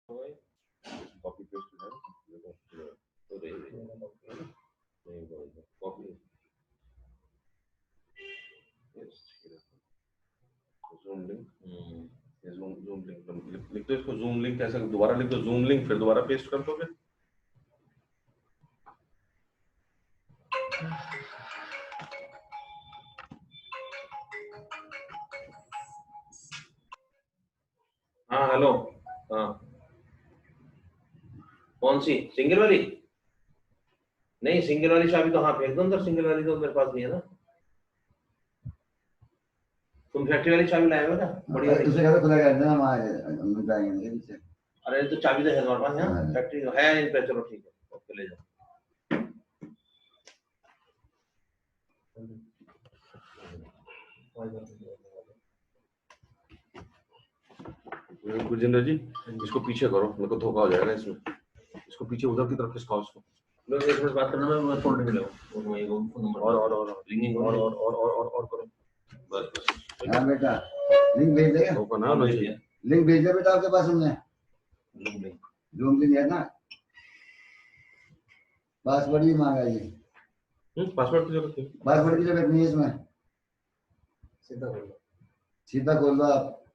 Copy paste है तो copy zoom link zoom link लिख दो इसको। जूम लिंक कैसे दोबारा लिख दो, जूम लिंक फिर दोबारा पेस्ट कर दो। फिर हाँ हेलो, हाँ कौन सी सिंगल वाली? नहीं सिंगल वाली चाबी तो हाँ फेंक दो अंदर, सिंगल वाली तो मेरे पास नहीं है ना। तुम फैक्ट्री वाली चाबी लाए हो क्या? बढ़िया दूसरे घर खुला कर देना, हम जाएंगे नीचे। अरे तो चाबी तो है तुम्हारे पास यहाँ, फैक्ट्री है इन पे, चलो ठीक है ओके ले जाओ। गुरजिंदर जी इसको पीछे करो, मेरे को धोखा हो जाएगा इसमें। इसको पीछे उधर की तरफ खिसकाओ इसको। लोग एक मिनट बात करना, मैं फोल्डर में लगाऊं और रिंगिंग और करो बस बस। हाँ बेटा लिंक भेज देगा, धोखा ना होना चाहिए। लिंक भेज दिया बेटा आपके पास हमने, जूम लिंक है ना, पासवर्ड भी मांगा ये। पासवर्ड की जरूरत नहीं, पासवर्ड की जरूरत नहीं है इसमें, सीधा खोल दो आप।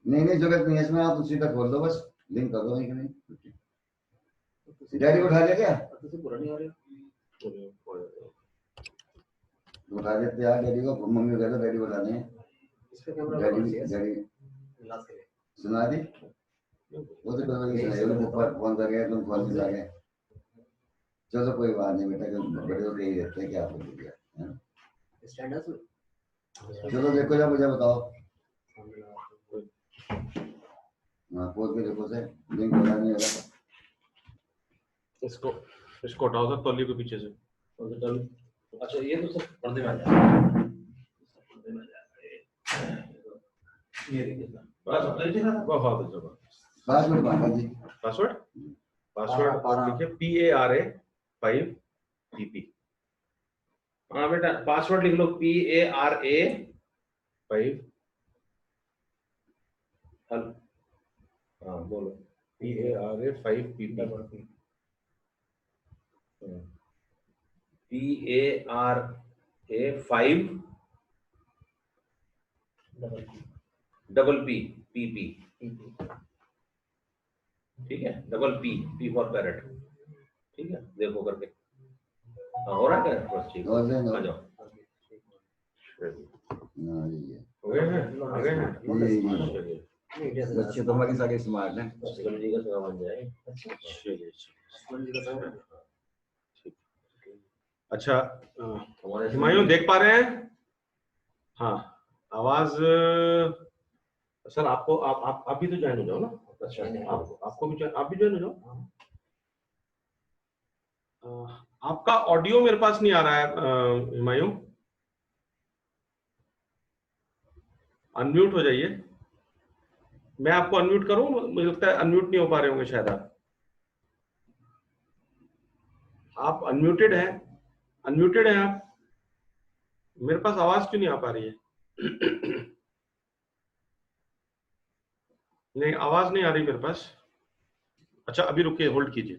नहीं जरूरत नहीं है इसमें, आप सीधा खोल दो बस, लिंक कर दो वहीं कहीं। डैडी उठा लिया क्या? पुरानी आ रही उठा देते यार डैडी को, मम्मी को कहते डैडी उठा दें। डैडी सुना दी वो तो ऊपर फोन कर गए, तुम फोन से गए। चलो कोई बात नहीं बेटा, बड़े तो यही रहते हैं, क्या बोल दिया। चलो देखो जब मुझे बताओ, हाँ खोल के देखो से, लिंक बना नहीं होगा। इसको हटाओ सर तौलिए के पीछे से। अच्छा ये तो सब पर्दे में आ जाएगा, ये देखिए बस अपने देखा बहुत अच्छा। पासवर्ड मांगा जी, पासवर्ड लिखिए PARA 5 PP। हाँ बेटा पासवर्ड लिख लो PARA 5। हाँ बोलो PARA 5 PP। PARA 5 double P PP, ठीक है, डबल P फॉर पैरेट, ठीक है देखो करके। हाँ हो रहा है बस ठीक है, आ जाओ। हो गए हैं बच्चे तो हमारे सारे स्मार्ट हैं, जी का सगा बन जाए। अच्छा हुमायूं देख पा रहे हैं? हाँ आवाज सर आपको आप भी तो ज्वाइन हो जाओ ना। अच्छा आपको भी आप भी ज्वाइन हो जाओ। आपका ऑडियो मेरे पास नहीं आ रहा है हुमायूं, अनम्यूट हो जाइए। मैं आपको अनम्यूट करूं? मुझे लगता है अनम्यूट नहीं हो पा रहे होंगे शायद आप अनम्यूटेड हैं, अनम्यूटेड हैं आप। मेरे पास आवाज क्यों नहीं आ पा रही है? नहीं आवाज नहीं आ रही मेरे पास। अच्छा अभी रुकिए, होल्ड कीजिए।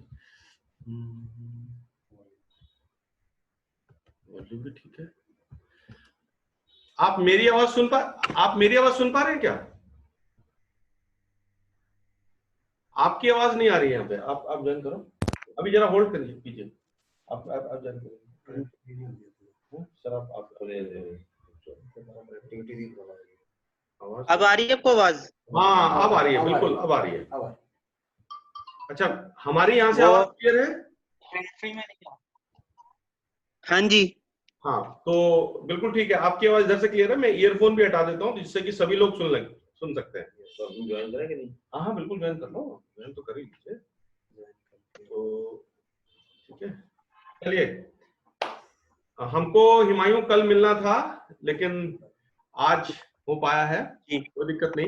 वॉल्यूम भी ठीक है। आप मेरी आवाज सुन पा रहे हैं क्या? आपकी आवाज नहीं आ रही है यहाँ पे। आप ज्वाइन करो, अभी जरा होल्ड कीजिए। आप ज्वाइन करो सर। आप अब आ रही है आपको आवाज? हाँ अब आ रही है, बिल्कुल अब आ रही है। अच्छा हमारी यहाँ से आवाज क्लियर है? हाँ जी। हाँ तो बिल्कुल ठीक है, आपकी आवाज इधर से क्लियर है। मैं ईयरफोन भी हटा देता हूँ जिससे कि सभी लोग सुन सकते हैं। तो ज्वाइन करें कि नहीं? हाँ बिल्कुल ज्वाइन कर लो, ज्वाइन तो कर ही लीजिए। तो ठीक है चलिए, हमको हुमायूं कल मिलना था लेकिन आज हो पाया है, कोई दिक्कत नहीं,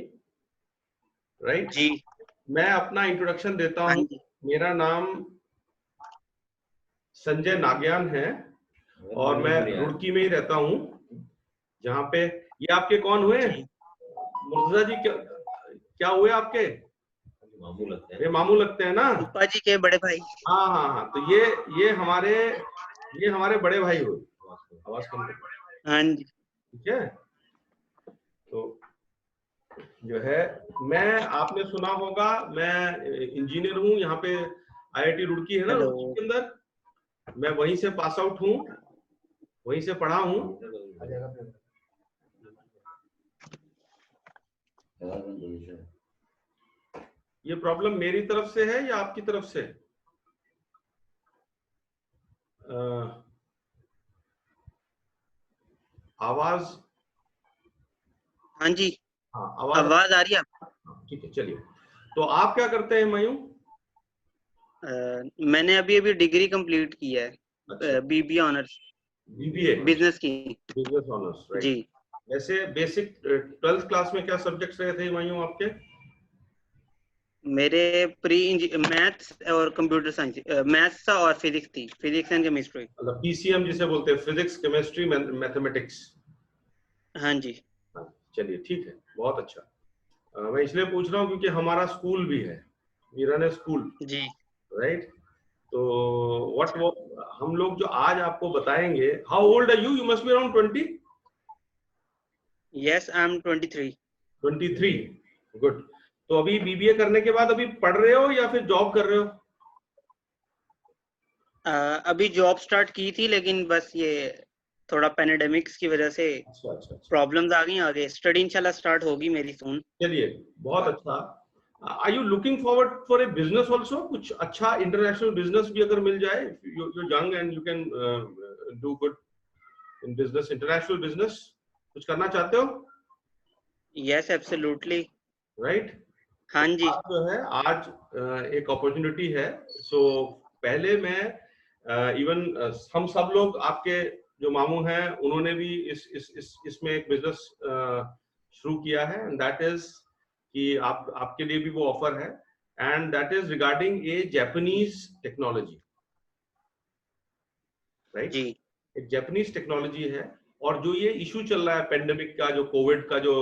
राइट जी। मैं अपना इंट्रोडक्शन देता हूँ। मेरा नाम संजय नागयान है और मैं रुड़की में ही रहता हूँ, जहाँ पे ये आपके कौन हुए? मुर्तजा जी क्या हुए आपके? मामू लगते हैं, ये मामू लगते हैं ना, फूफा जी के बड़े भाई। हाँ हाँ हाँ, तो ये हमारे बड़े भाई हुए। आवाज कम करो। हाँ जी। ठीक है, तो जो है, मैं, आपने सुना होगा, मैं इंजीनियर हूँ यहाँ पे, आईआईटी रुड़की है ना, हेलो। रुड़की के अंदर, मैं वहीं से पास आउट हूँ, वहीं से पढ़ा हूँ। ये प्रॉब्लम मेरी तरफ से है या आपकी तरफ से? आवाज, हाँ जी, हाँ आवाज आ रही है? ठीक है, चलिए। तो आप क्या करते हैं मयूं? मैंने अभी अभी डिग्री कंप्लीट की है, अच्छा, बीबीए ऑनर्स, बीबीए बिजनेस की। Business honours, right. जी, वैसे बेसिक 12th क्लास में क्या सब्जेक्ट्स रहे थे मयूं आपके? मेरे मैथ्स और कंप्यूटर साइंस, मैथ्स था और फिजिक्स थी, फिजिक्स एंड केमिस्ट्री। मतलब पीसीएम जिसे बोलते हैं, फिजिक्स केमिस्ट्री मैथमेटिक्स। हाँ जी। चलिए ठीक है, बहुत अच्छा। मैं इसलिए पूछ रहा हूँ क्योंकि हमारा स्कूल भी है, वी रन ए स्कूल, जी। राइट। तो व्हाट वो हम लोग जो आज आपको बताएंगे, how old are you? You must be around 20? Yes, I am 23। 23, good. तो अभी बीबीए करने के बाद अभी पढ़ रहे हो या फिर जॉब कर रहे हो? अभी जॉब स्टार्ट की थी, लेकिन बस ये थोड़ा पैंडेमिक्स की वजह से अच्छा अच्छा अच्छा, प्रॉब्लम्स आ गई। आगे स्टडी इंशाल्लाह स्टार्ट होगी मेरी सून। चलिए बहुत अच्छा। Are you looking forward for a business also? कुछ अच्छा इंटरनेशनल बिजनेस भी अगर मिल जाए, you young and you can do good in business, international business, कुछ करना चाहते हो? Yes, absolutely. राइट। हाँ जी। आज जो है, आज एक अपॉर्चुनिटी है। सो पहले मैं इवन हम सब लोग, आपके जो मामू हैं, उन्होंने भी इसमें एक बिजनेस शुरू किया है, एंड दैट इज कि आपके लिए भी वो ऑफर है, and that is regarding a Japanese technology, right. जी। एक जापानीज टेक्नोलॉजी है, और जो ये इशू चल रहा है पेंडेमिक का, जो कोविड का जो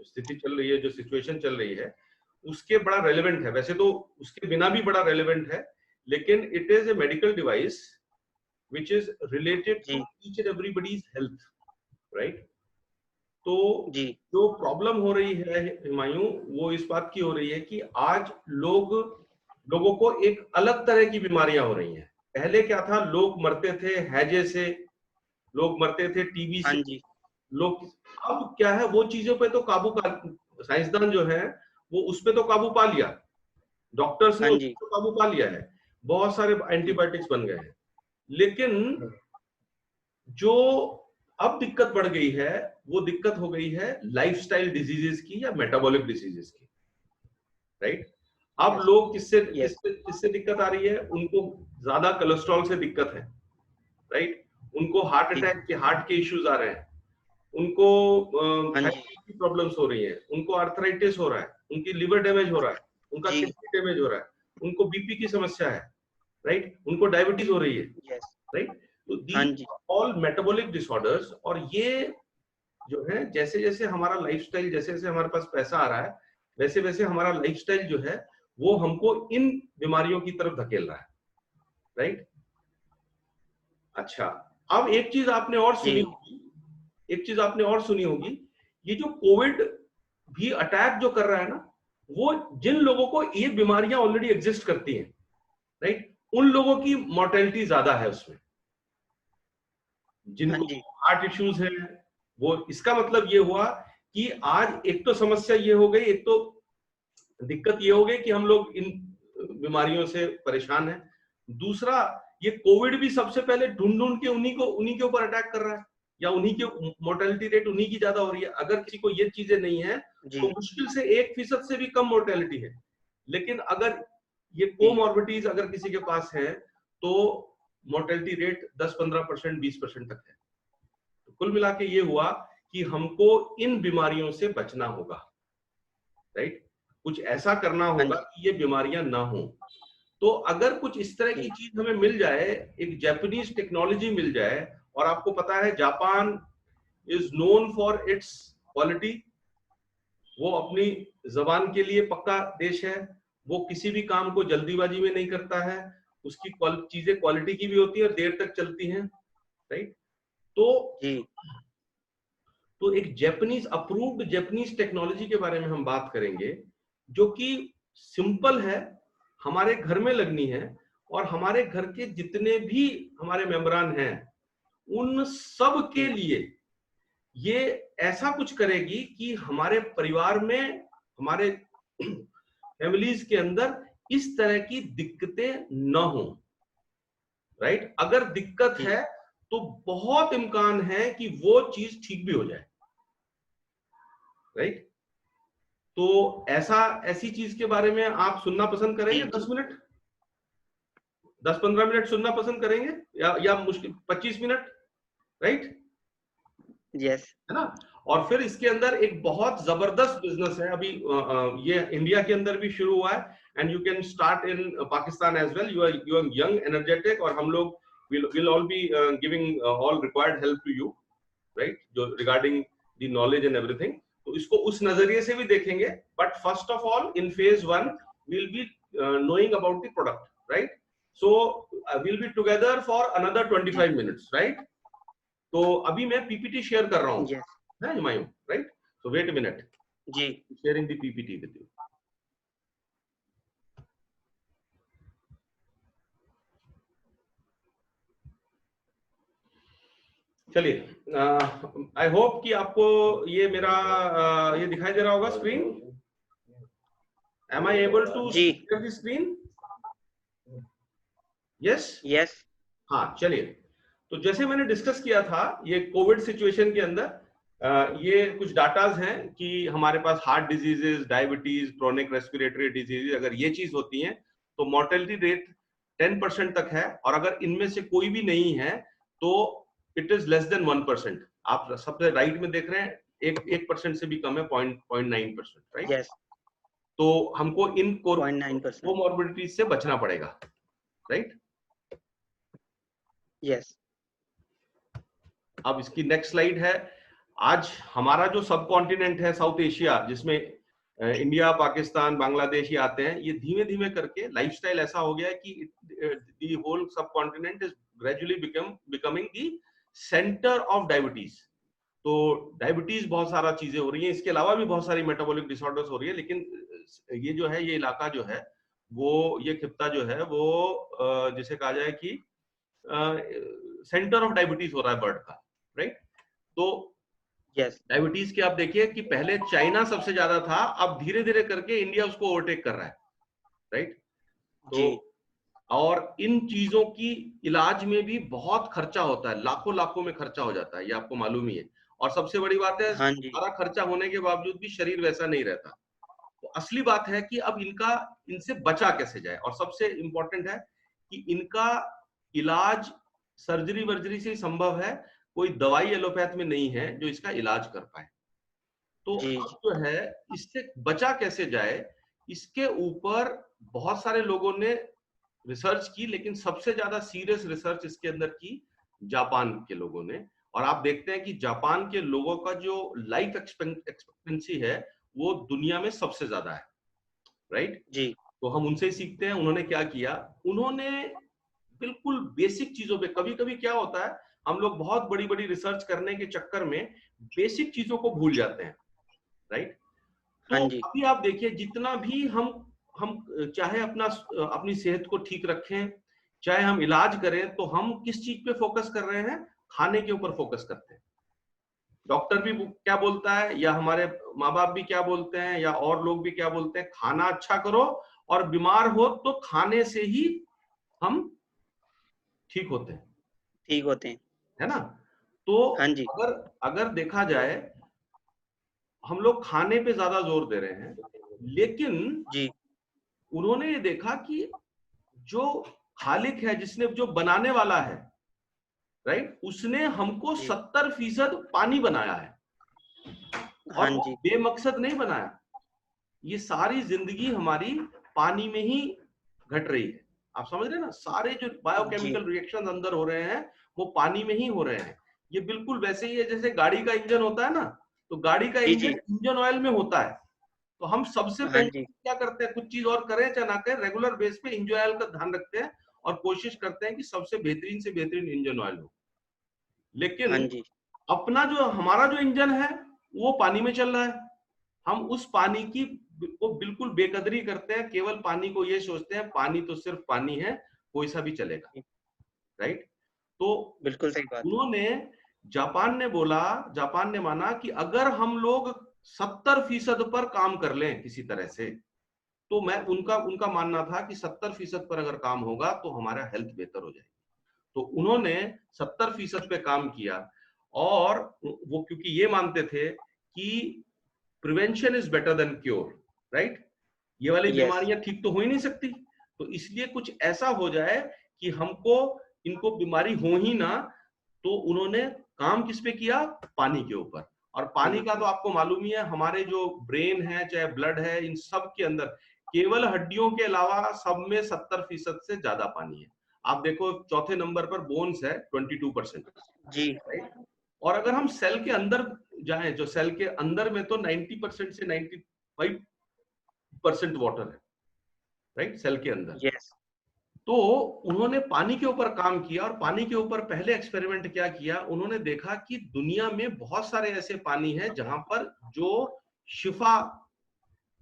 स्थिति चल रही है, जो सिचुएशन चल रही है, उसके बड़ा रेलेवेंट है। वैसे तो उसके बिना भी बड़ा रेलेवेंट है, लेकिन it is a medical device which is related to जी। each and everybody's health, right? तो जी। जो प्रॉब्लम हो रही है हुमायूं, वो इस बात की हो रही है कि आज लोगों को एक अलग तरह की बीमारियां हो रही हैं। पहले क्या था, लोग मरते थे हैजे से, लोग मरते थे टीबी हाँ से, जी। लोग, अब क्या है, वो चीजों पे तो काबू पा, साइंसदान जो है वो उस पे तो काबू पा लिया, डॉक्टर्स ने हाँ उस जी। पे तो काबू पा लिया है, बहुत सारे एंटीबायोटिक्स बन गए हैं। लेकिन जो अब दिक्कत बढ़ गई है, वो दिक्कत हो गई है लाइफस्टाइल डिजीजेस की या मेटाबॉलिक डिजीजेस की, राइट। अब लोग किससे यस। किससे किससे दिक्कत आ रही है? उनको ज्यादा कोलेस्ट्रॉल से दिक्कत है, राइट। उनको हार्ट जी। अटैक के, हार्ट के इश्यूज आ रहे हैं, उनको हाँ जी। थायराइड की प्रॉब्लम्स हो रही हैं, उनको आर्थराइटिस हो रहा है, उनकी लिवर डैमेज हो रहा है, उनका जी। किडनी डैमेज हो रहा है, उनको बीपी की समस्या है, राइट, उनको डायबिटीज हो रही है, यस। राइट। तो हाँ दीज जी। ऑल मेटाबॉलिक डिसऑर्डर्स, और ये जो है, जैसे जैसे हमारा लाइफस्टाइल, जैसे जैसे हमारे पास पैसा आ रहा है, वैसे वैसे हमारा लाइफस्टाइल जो है वो हमको इन बीमारियों की तरफ धकेल रहा है, राइट। अच्छा, अब एक चीज आपने और सुनी जी। होगी, एक चीज आपने और सुनी होगी, ये जो कोविड भी अटैक जो कर रहा है ना, वो जिन लोगों को ये बीमारियां ऑलरेडी एग्जिस्ट करती हैं, राइट, उन लोगों की मोर्टेलिटी ज्यादा है उसमें, हाँ जिनको जी। हार्ट इश्यूज है वो। इसका मतलब ये हुआ कि आज एक तो समस्या ये हो गई, एक तो दिक्कत ये हो गई कि हम लोग इन बीमारियों से परेशान हैं। दूसरा, ये कोविड भी सबसे पहले ढूंढ ढूंढ के उन्हीं के ऊपर अटैक कर रहा है, या उन्हीं के मोर्टेलिटी रेट उन्हीं की ज्यादा हो रही है। अगर किसी को ये चीजें नहीं है जी। तो मुश्किल से 1% से भी कम मोर्टेलिटी है। लेकिन अगर ये जी। कोमॉर्बिडिटीज अगर किसी के पास है, तो मोर्टेलिटी रेट 10-15%, 20% तक है। तो कुल मिला के ये हुआ कि हमको इन बीमारियों से बचना होगा, राइट। कुछ ऐसा करना हाँ होगा जी। कि ये बीमारियां ना हो। तो अगर कुछ इस तरह की जी। चीज हमें मिल जाए, एक जापानीज टेक्नोलॉजी मिल जाए, और आपको पता है Japan is known for its quality, वो अपनी जबान के लिए पक्का देश है, वो किसी भी काम को जल्दीबाजी में नहीं करता है, उसकी चीजें क्वालिटी की भी होती है और देर तक चलती हैं, राइट। तो जी तो एक जापानीज अप्रूव्ड जापानीज टेक्नोलॉजी के बारे में हम बात करेंगे, जो कि सिंपल है, हमारे घर में लगनी है, और हमारे घर के जितने भी हमारे मेंबरान हैं उन सब के लिए ये ऐसा कुछ करेगी कि हमारे परिवार में, हमारे फैमिलीज के अंदर इस तरह की दिक्कतें न हो, राइट। अगर दिक्कत है तो बहुत इम्कान है कि वो चीज ठीक भी हो जाए, राइट। तो ऐसी चीज के बारे में आप सुनना पसंद करेंगे? 10 मिनट, 10-15 मिनट सुनना पसंद करेंगे, या मुश्किल 25 मिनट, राइट? यस है ना। और फिर इसके अंदर एक बहुत जबरदस्त बिजनेस है, अभी ये इंडिया के अंदर भी शुरू हुआ है, and you can start in Pakistan as well. You are young, energetic, और हम लोग will all be giving all required help to you, right, जो regarding the knowledge and everything. तो इसको उस नजरिए से भी देखेंगे, but first of all in phase 1 will be knowing about the product, right? So we'll be together for another 25 minutes, right? तो अभी मैं पीपीटी शेयर कर रहा हूँ, यस है Humayun, right? So wait a minute, जी sharing the PPT with you. चलिए, I hope कि आपको ये मेरा ये दिखाई दे रहा होगा screen. Am I able to जी share the screen? Yes? Yes हाँ, चलिए। तो जैसे मैंने डिस्कस किया था, ये कोविड सिचुएशन के अंदर ये कुछ डाटाज हैं कि हमारे पास heart diseases, diabetes, chronic respiratory disease, अगर ये चीज होती है तो मोर्टेलिटी रेट 10% तक है, और अगर इनमें से कोई भी नहीं है तो इट इज लेस देन 1%। आप सबसे राइट में देख रहे हैं, 1% से भी कम है, 0.9%, राइट। यस तो हमको इन 0.9%। कोमॉर्बिडिटीज से बचना पड़ेगा, राइट। यस अब इसकी नेक्स्ट स्लाइड है। आज हमारा जो सब कॉन्टिनेंट है साउथ एशिया, जिसमें इंडिया, पाकिस्तान, बांग्लादेश ही आते हैं, ये धीमे धीमे करके लाइफस्टाइल ऐसा हो गया है कि द होल सब continent is gradually becoming the centre of diabetes. तो डायबिटीज बहुत सारा चीजें हो रही हैं, इसके अलावा भी बहुत सारी मेटाबॉलिक डिसऑर्डर्स हो रही है, लेकिन ये जो है, ये इलाका जो है वो, ये खित्ता जो है वो जिसे कहा जाए कि सेंटर ऑफ डायबिटीज हो रहा है बर्ड का, राइट। तो यस डायबिटीज के आप देखिए कि पहले चाइना सबसे ज्यादा था, अब धीरे धीरे करके इंडिया उसको ओवरटेक कर रहा है, राइट। जी तो और इन चीजों की इलाज में भी बहुत खर्चा होता है, लाखों लाखों में खर्चा हो जाता है, ये आपको मालूम ही है। और सबसे बड़ी बात है, हाँ जी सारा खर्चा होने के बावजूद भी शरीर वैसा नहीं रहता। तो असली बात है कि अब इनसे बचा कैसे जाए, और सबसे इंपॉर्टेंट है कि इनका इलाज सर्जरी वर्जरी से ही संभव है, कोई दवाई एलोपैथ में नहीं है जो इसका इलाज कर पाए। तो जी अब जो है, इससे बचा कैसे जाए, इसके ऊपर बहुत सारे लोगों ने रिसर्च की, लेकिन सबसे ज्यादा सीरियस रिसर्च इसके अंदर की जापान के लोगों ने। और आप देखते हैं कि जापान के लोगों का जो लाइफ एक्सपेक्टेंसी है वो दुनिया में सबसे ज्यादा है, राइट। जी तो हम उनसे ही सीखते हैं। उन्होंने क्या किया, उन्होंने बिल्कुल बेसिक चीजों पे, कभी कभी क्या होता है, हम लोग बहुत बड़ी बड़ी रिसर्च करने के चक्कर में बेसिक चीजों को भूल जाते हैं, राइट। हाँ तो जी अभी आप देखिए, जितना भी हम चाहे अपनी सेहत को ठीक रखें, चाहे हम इलाज करें, तो हम किस चीज पे फोकस कर रहे हैं? खाने के ऊपर फोकस करते हैं। डॉक्टर भी क्या बोलता है, या हमारे माँ बाप भी क्या बोलते हैं, या और लोग भी क्या बोलते हैं? खाना अच्छा करो, और बीमार हो तो खाने से ही हम ठीक होते हैं, ठीक होते हैं। है ना। तो हाँ जी अगर अगर देखा जाए, हम लोग खाने पे ज्यादा जोर दे रहे हैं, लेकिन जी उन्होंने ये देखा कि जो खालिक है, जिसने, जो बनाने वाला है, राइट, उसने हमको जी 70% पानी बनाया है, हाँ और वो जी बेमकसद नहीं बनाया। ये सारी जिंदगी हमारी पानी में ही घट रही है। आप समझ रहे हैं ना, सारे जो जी बायोकेमिकल रिएक्शन अंदर हो रहे हैं वो पानी में ही हो रहे हैं। ये बिल्कुल वैसे ही है जैसे गाड़ी का इंजन होता है ना, तो गाड़ी का जी जी इंजन ऑयल में होता है, तो हम सबसे हाँ पहले जी, क्या करते हैं, कुछ चीज और करें चाहे ना करें, रेगुलर बेस पे इंजन ऑयल का ध्यान रखते हैं और कोशिश करते हैं कि सबसे बेहतरीन से बेहतरीन इंजन ऑयल हो। लेकिन हाँ जी, अपना जो हमारा जो इंजन है वो पानी में चल रहा है, हम उस पानी की को बिल्कुल बेकदरी करते हैं, केवल पानी को ये सोचते हैं पानी तो सिर्फ पानी है, कोई सा भी चलेगा, राइट। तो बिल्कुल सही बात। उन्होंने, जापान ने बोला, जापान ने माना कि अगर हम लोग 70% पर काम कर लें किसी तरह से, तो मैं उनका उनका मानना था कि 70% पर अगर काम होगा तो हमारा हेल्थ बेहतर हो जाएगी। तो उन्होंने 70% पे काम किया, और वो क्योंकि ये मानते थे कि prevention is better than cure, right. ये वाली यस, बीमारियां ठीक तो हो ही नहीं सकती, तो इसलिए कुछ ऐसा हो जाए कि हमको इनको बीमारी हो ही ना। तो उन्होंने काम किस पे किया, पानी के ऊपर। और पानी का तो आपको मालूम ही है, हमारे जो ब्रेन है चाहे ब्लड है, इन सब के अंदर केवल हड्डियों के अलावा सब में 70% से ज्यादा पानी है। आप देखो चौथे नंबर पर बोन्स है 22%, जी, राइट। और अगर हम सेल के अंदर जाएं, जो सेल के अंदर में तो 90% से 95% वाटर है, राइट, सेल के अंदर। यस, तो उन्होंने पानी के ऊपर काम किया, और पानी के ऊपर पहले एक्सपेरिमेंट क्या किया, उन्होंने देखा कि दुनिया में बहुत सारे ऐसे पानी हैं जहां पर जो शिफा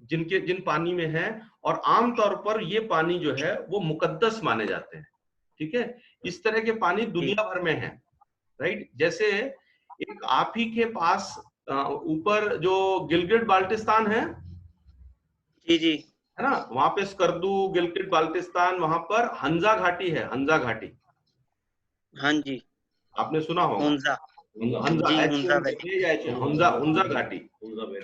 जिन पानी में है, और आमतौर पर ये पानी जो है वो मुकद्दस माने जाते हैं, ठीक है। इस तरह के पानी जी, दुनिया भर में है, राइट। जैसे एक आप ही के पास ऊपर जो गिलगिट बाल्टिस्तान जी, जी, है ना, वहां पे स्कर्दू, गिलगिट बाल्टिस्तान, वहां पर हंजा घाटी है, हंजा घाटी, हाँ जी, आपने सुना होगा। हुंजा, हंजा, जी, एच हुंजा वैली, या एच, हुंजा, हुंजा घाटी,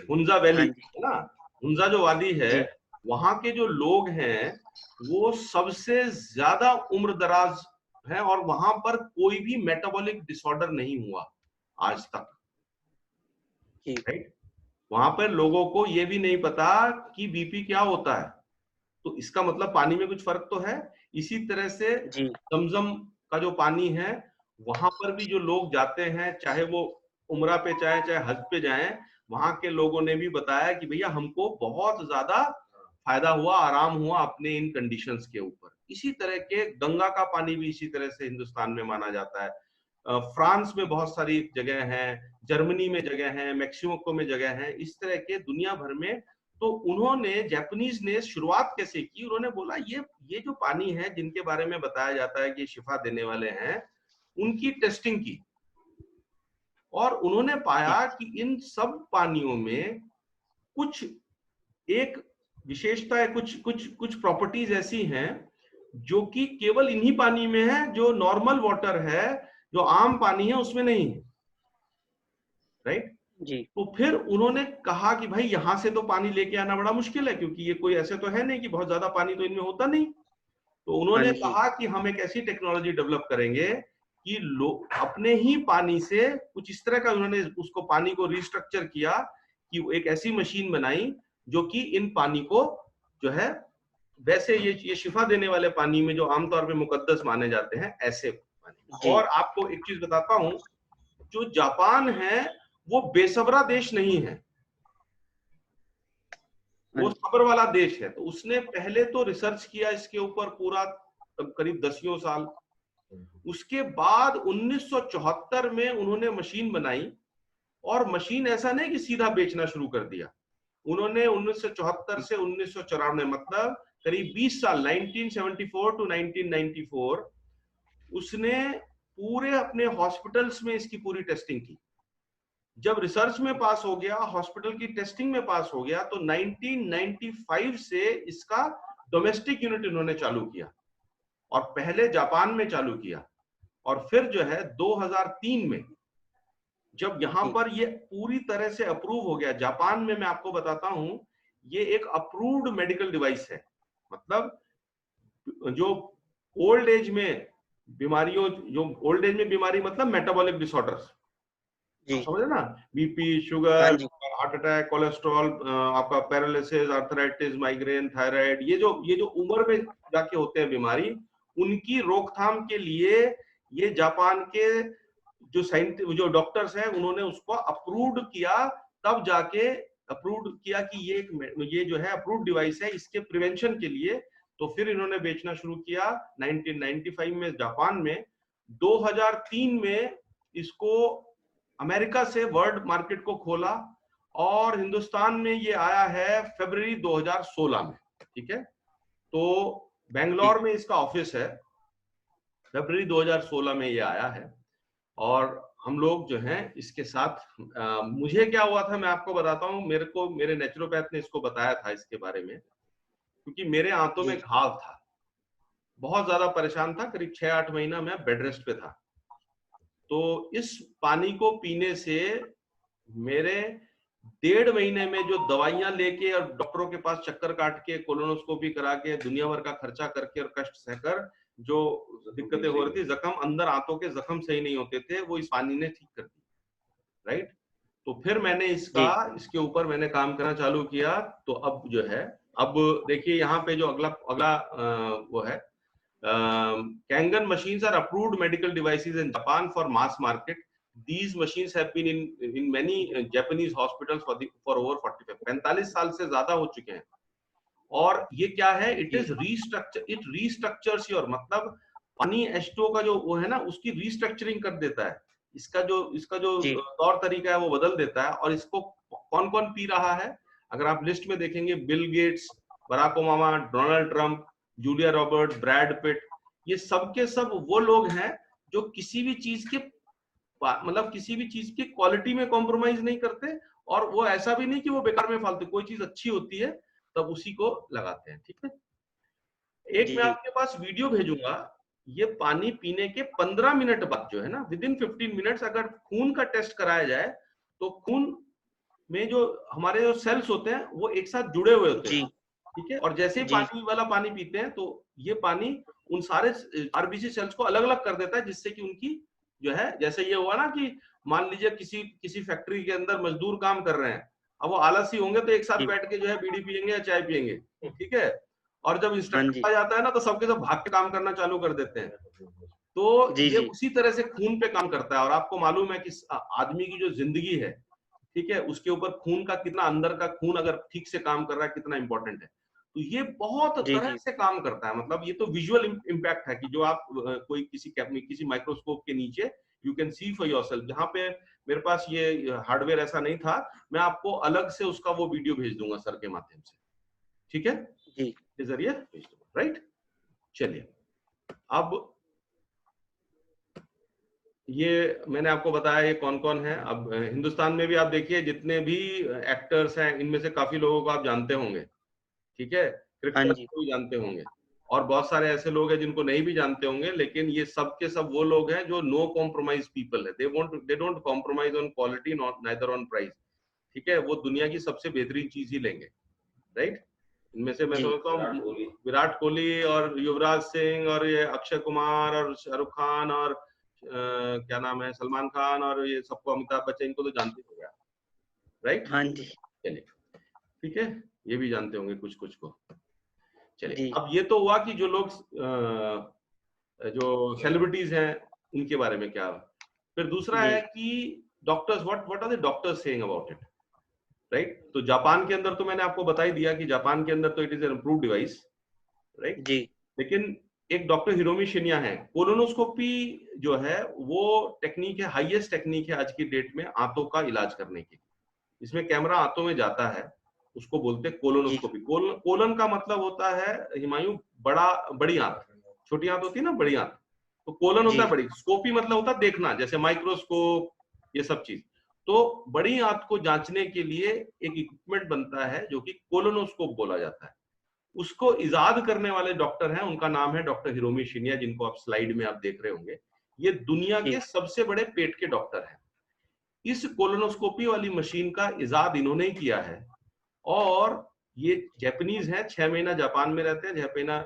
हुंजा वैली, हाँ जी, है ना। हुंजा जो वादी है, जी, वहां के जो लोग हैं वो सबसे ज्यादा उम्र दराज हैं, और वहां पर कोई भी मेटाबॉलिक डिसऑर्डर नहीं हुआ आज तक, जी, राइट। वहां पर लोगों को ये भी नहीं पता कि बीपी क्या होता है, तो इसका मतलब पानी में कुछ फर्क तो है। इसी तरह से जी, जमजम का जो पानी है, वहां पर भी जो लोग जाते हैं, चाहे वो उमरा पे चाहे चाहे हज पे जाएं, वहां के लोगों ने भी बताया कि भैया हमको बहुत ज्यादा फायदा हुआ, आराम हुआ अपने इन कंडीशंस के ऊपर। इसी तरह के गंगा का पानी भी इसी तरह से हिंदुस्तान में माना जाता है। फ्रांस में बहुत सारी जगह हैं, जर्मनी में जगह है, मैक्सिको में जगह है, इस तरह के दुनिया भर में। तो उन्होंने, जापानीज ने शुरुआत कैसे की, उन्होंने बोला ये जो पानी है जिनके बारे में बताया जाता है कि शिफा देने वाले हैं, उनकी टेस्टिंग की, और उन्होंने जी, पाया कि इन सब पानियों में कुछ एक विशेषता है, कुछ कुछ कुछ प्रॉपर्टीज ऐसी हैं जो कि केवल इन्हीं पानी में है, जो नॉर्मल वाटर है, जो आम पानी है उसमें नहीं है, राइट। जी, तो फिर उन्होंने कहा कि भाई यहां से तो पानी लेके आना बड़ा मुश्किल है, क्योंकि ये कोई ऐसे तो है नहीं कि बहुत ज्यादा पानी तो इनमें होता नहीं। तो हाँ उन्होंने जी, कहा कि हम एक ऐसी टेक्नोलॉजी डेवलप करेंगे कि लोग अपने ही पानी से, कुछ इस तरह का उन्होंने उसको पानी को रिस्ट्रक्चर किया कि एक ऐसी मशीन बनाई जो कि इन पानी को जो है, वैसे ये शिफा देने वाले पानी में जो आमतौर पे मुकद्दस माने जाते हैं, ऐसे पानी। जी, और आपको एक चीज बताता हूं, जो जापान है वो बेसबरा देश नहीं है, हाँ वो जी, सबर वाला देश है। तो उसने पहले तो रिसर्च किया इसके ऊपर पूरा करीब 10 साल। उसके बाद 1974 में उन्होंने मशीन बनाई, और मशीन ऐसा नहीं कि सीधा बेचना शुरू कर दिया। उन्होंने 1974 से 1994, मतलब करीब 20 साल, 1974 टू 1994, उसने पूरे अपने हॉस्पिटल्स में इसकी पूरी टेस्टिंग की। जब रिसर्च में पास हो गया, हॉस्पिटल की टेस्टिंग में पास हो गया, तो 1995 से इसका डोमेस्टिक यूनिट इन्होंने चालू किया, और पहले जापान में चालू किया, और फिर जो है 2003 में जब यहां जी, पर ये पूरी तरह से अप्रूव हो गया। जापान में, मैं आपको बताता हूं, ये एक अप्रूव्ड मेडिकल डिवाइस है। मतलब जो ओल्ड एज में बीमारियों, जो ओल्ड एज में बीमारी मतलब मेटाबॉलिक डिसऑर्डर्स, आप जी, समझ रहे ना, बीपी, हाँ शुगर, जी, हार्ट अटैक, कोलेस्ट्रॉल, आपका पैरालिसिस, आर्थराइटिस, माइग्रेन, थायराइड, ये जो उम्र में जाके होते हैं बीमारी, उनकी रोकथाम के लिए ये जापान के जो डॉक्टर्स हैं उन्होंने उसको अप्रूव्ड किया, तब जाके अप्रूव किया कि ये जो है अप्रूव्ड डिवाइस है इसके प्रिवेंशन के लिए, तो फिर इन्होंने बेचना शुरू किया 1995 में जापान में। 2003 में इसको अमेरिका से वर्ल्ड मार्केट को खोला और हिंदुस्तान में ये आया है फरवरी 2016 में। ठीक है, तो बेंगलोर में इसका ऑफिस है, फरवरी 2016 में ये आया है। और हम लोग जो हैं इसके साथ मुझे क्या हुआ था मैं आपको बताता हूँ। मेरे नेचुरोपैथ ने इसको बताया था इसके बारे में, क्योंकि मेरे आंतों में घाव था, बहुत ज्यादा परेशान था, करीब 6-8 महीना मैं बेड रेस्ट पे था। तो इस पानी को पीने से मेरे 1.5 महीने में जो दवाइयां लेके और डॉक्टरों के पास चक्कर काट के कोलोनोस्कोपी करा के दुनिया भर का खर्चा करके और कष्ट सहकर जो दिक्कतें हो रही थी, जख्म अंदर आंतों के जख्म सही नहीं होते थे, वो इस पानी ने ठीक कर दी। राइट, तो फिर मैंने इसके ऊपर मैंने काम करना चालू किया। तो अब जो है, अब देखिए यहाँ पे जो अगला वो है, Kangen machines are approved medical devices in Japan for mass market. These machines have been in many Japanese hospitals for over 45 साल से ज्यादा हो चुके हैं। और ये क्या है, इट रीस्ट्रक्चर्स योर, मतलब पानी H2O का जो वो है ना, उसकी रीस्ट्रक्चरिंग कर देता है। इसका जो तौर तरीका है वो बदल देता है। और इसको कौन कौन पी रहा है, अगर आप लिस्ट में देखेंगे, Bill Gates, Barack Obama, Donald Trump, Julia Robert, Brad Pitt, ये सब के सब वो लोग हैं जो किसी भी चीज की क्वालिटी में कॉम्प्रोमाइज नहीं करते। और वो ऐसा भी नहीं कि वो बेकार में फालतू, कोई चीज अच्छी होती है तब उसी को लगाते हैं। ठीक है, एक मैं आपके पास वीडियो भेजूंगा, ये पानी पीने के 15 मिनट बाद जो है ना, विदिन 15 मिनट्स अगर खून का टेस्ट कराया जाए तो खून में जो हमारे जो सेल्स होते हैं वो एक साथ जुड़े हुए होते हैं। ठीक है, और जैसे ही पानी वाला पानी पीते हैं तो ये पानी उन सारे आरबीसी सेल्स को अलग अलग कर देता है, जिससे कि उनकी जो है, जैसे ये हुआ ना कि मान लीजिए किसी फैक्ट्री के अंदर मजदूर काम कर रहे हैं, अब वो आलसी होंगे तो एक साथ बैठ के जो है बीड़ी पियेंगे या चाय पियेंगे। ठीक है, और जब इंस्ट्रक्टर आ जाता है ना तो सबके सब भाग के काम करना चालू कर देते हैं। तो ये उसी तरह से खून पे काम करता है। और आपको मालूम है कि आदमी की जो जिंदगी है, ठीक है, उसके ऊपर खून का कितना, अंदर का खून अगर ठीक से काम कर रहा है कितना इंपॉर्टेंट है। तो ये बहुत तरह से काम करता है। मतलब ये तो विजुअल इम्पैक्ट है कि जो आप कोई किसी माइक्रोस्कोप के नीचे you can see for yourself. जहाँ पे मेरे पास ये हार्डवेयर ऐसा नहीं था, मैं आपको अलग से उसका वो वीडियो भेज दूंगा सर के माध्यम से। ठीक है जी, के जरिए भेज दूंगा। राइट, चलिए अब ये मैंने आपको बताया ये कौन कौन है। अब हिंदुस्तान में भी आप देखिए जितने भी एक्टर्स हैं, इनमें से काफी लोगों को आप जानते होंगे। ठीक है, क्रिकेटर्स को भी जानते होंगे, और बहुत सारे ऐसे लोग हैं जिनको नहीं भी जानते होंगे। लेकिन ये सब के सब वो लोग हैं जो नो कॉम्प्रोमाइज पीपल है। They don't compromise on quality, neither on price. ठीक है, वो दुनिया की सबसे बेहतरीन चीज ही लेंगे। राइट, इनमें से मैं सोचता हूँ विराट कोहली और युवराज सिंह और ये अक्षय कुमार और शाहरुख खान और क्या नाम है, सलमान खान, और ये सबको, अमिताभ बच्चन, इनको तो जानते होंगे। राइट, हाँ जी, चलिए ठीक है, ये भी जानते होंगे कुछ कुछ को। चलिए, अब ये तो हुआ कि जो लोग जो सेलिब्रिटीज हैं उनके बारे में क्या। फिर दूसरा है कि doctors, what are the doctors saying about it. Right, तो जापान के अंदर तो मैंने आपको बता ही दिया कि जापान के अंदर तो it is an improved device. Right जी, लेकिन एक डॉक्टर हिरोमी शिन्या है, कोलोनोस्कोपी जो है वो टेक्निक है, हाईएस्ट टेक्निक है आज की डेट में आंतों का इलाज करने की। इसमें कैमरा आंतों में जाता है, उसको बोलते हैं कोलोनोस्कोपी। कोलन का मतलब होता है हिमायू बड़ी आंत, छोटी आंत होती है ना बड़ी आंत, तो कोलन होता है बड़ी, स्कोपी मतलब होता है देखना, जैसे माइक्रोस्कोप, ये सब चीज। तो बड़ी आंत को जांचने के लिए एक इक्विपमेंट बनता है जो कि कोलोनोस्कोप बोला जाता है। उसको इजाद करने वाले डॉक्टर हैं, उनका नाम है डॉक्टर हिरोमी शिन्या, जिनको आप स्लाइड में आप देख रहे होंगे। ये दुनिया के सबसे बड़े पेट के डॉक्टर हैं। इस कोलोनोस्कोपी वाली मशीन का इजाद इन्होंने ही किया है। और ये जापानीज हैं, 6 महीना जापान में रहते हैं, 6 महीना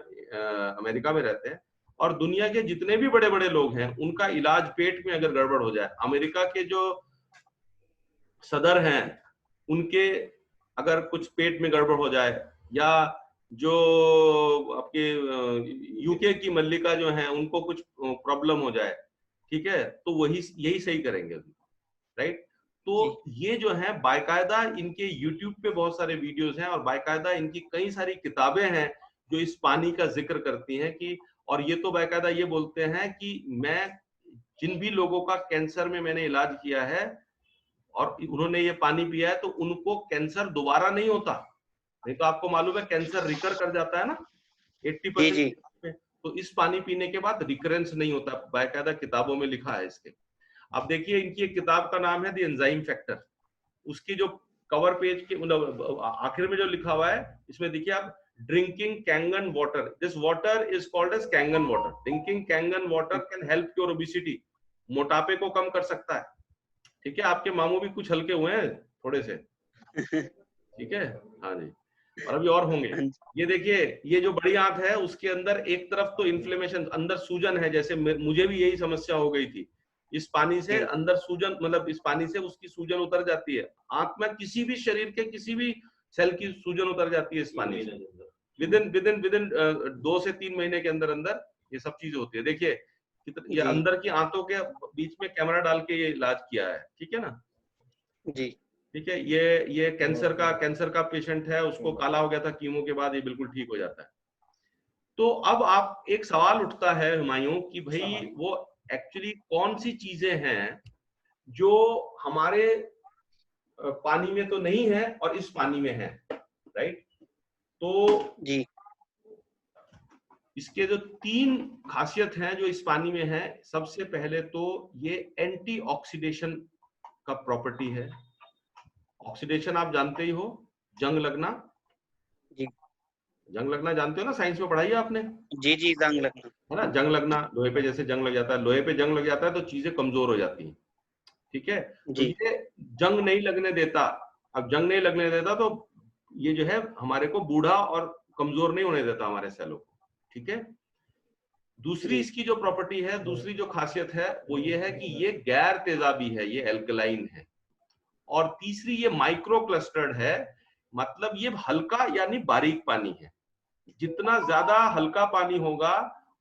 अमेरिका में रहते हैं। और दुनिया के जितने भी बड़े बड़े लोग हैं उनका इलाज पेट में अगर गड़बड़ हो जाए, अमेरिका के जो सदर हैं उनके अगर कुछ पेट में गड़बड़ हो जाए, या जो आपके यूके की मल्लिका जो है उनको कुछ प्रॉब्लम हो जाए, ठीक है, तो यही सही करेंगे। राइट, तो ये जो है बाकायदा इनके YouTube पे बहुत सारे वीडियोस हैं और बाकायदा इनकी कई सारी किताबें हैं जो इस पानी का जिक्र करती हैं कि, और ये तो बाकायदा ये बोलते हैं कि मैं जिन भी लोगों का कैंसर में मैंने इलाज किया है और उन्होंने ये पानी पिया है तो उनको कैंसर दोबारा नहीं होता। नहीं तो आपको मालूम है कैंसर रिकर कर जाता है ना 80%। तो इस पानी पीने के बाद रिकरेंस नहीं होता, बाकायदा किताबों में लिखा है इसके। अब देखिए इनकी एक किताब का नाम है द एंजाइम फैक्टर, उसकी जो कवर पेज के मतलब आखिर में जो लिखा हुआ है इसमें देखिए आप, drinking Kangen water, this water is called as Kangen water, drinking Kangen water can help your obesity, मोटापे को कम कर सकता है। ठीक है, आपके मामू भी कुछ हल्के हुए हैं थोड़े से, ठीक है, हाँ जी, और अभी और होंगे। ये देखिए ये जो बड़ी आंत है उसके अंदर एक तरफ तो इन्फ्लेमेशन, अंदर सूजन है, जैसे मुझे भी यही समस्या हो गई थी, इस पानी से अंदर सूजन, मतलब इस पानी से उसकी सूजन उतर जाती है, आंत में किसी भी शरीर के किसी भी सेल की सूजन उतर जाती है इस पानी से, विदिन 2 से 3 महीने के अंदर अंदर ये सब चीजें होती है। देखिए ये अंदर की आंतों के बीच में कैमरा डाल के ये इलाज किया है, ठीक है ना जी, ठीक है। ये कैंसर का पेशेंट है, उसको काला हो गया था कीमो के बाद, ये बिल्कुल ठीक हो जाता है। तो अब आप एक सवाल उठता है हुमायूं कि भाई वो एक्चुअली कौन सी चीजें हैं जो हमारे पानी में तो नहीं है और इस पानी में है, राइट। तो जी, इसके जो 3 खासियत हैं जो इस पानी में है, सबसे पहले तो ये एंटी ऑक्सीडेशन का प्रॉपर्टी है। ऑक्सीडेशन आप जानते ही हो, जंग लगना, जंग लगना जानते हो ना, साइंस में पढ़ाई है आपने। जी, जंग लगना है ना, जंग लगना, लोहे पे जैसे जंग लग जाता है, लोहे पे जंग लग जाता है तो चीजें कमजोर हो जाती हैं, ठीक है। तो ये जंग नहीं लगने देता। अब जंग नहीं लगने देता तो ये जो है हमारे को बूढ़ा और कमजोर नहीं होने देता हमारे सेलों को, ठीक है। दूसरी इसकी जो प्रॉपर्टी है, दूसरी जो खासियत है वो ये है कि ये गैर तेजाबी है, ये एल्कलाइन है। और तीसरी ये माइक्रो क्लस्टर्ड है, मतलब ये हल्का यानी बारीक पानी है। जितना ज्यादा हल्का पानी होगा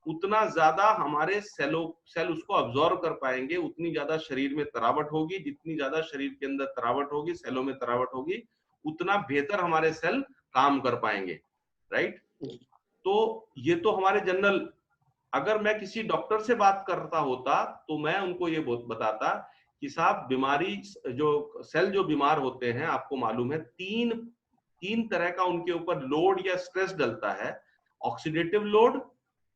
उतना ज्यादा हमारे सेल उसको अब्सॉर्ब कर पाएंगे, उतनी ज्यादा शरीर में तरावट होगी, जितनी ज्यादा शरीर के अंदर तरावट होगी, सेलों में तरावट होगी, उतना बेहतर हमारे सेल काम कर पाएंगे, राइट। तो ये तो हमारे जनरल, अगर मैं किसी डॉक्टर से बात करता होता तो मैं उनको ये बताता कि साहब बीमारी जो सेल जो बीमार होते हैं, आपको मालूम है तीन तरह का उनके ऊपर लोड या स्ट्रेस डलता है। ऑक्सीडेटिव लोड,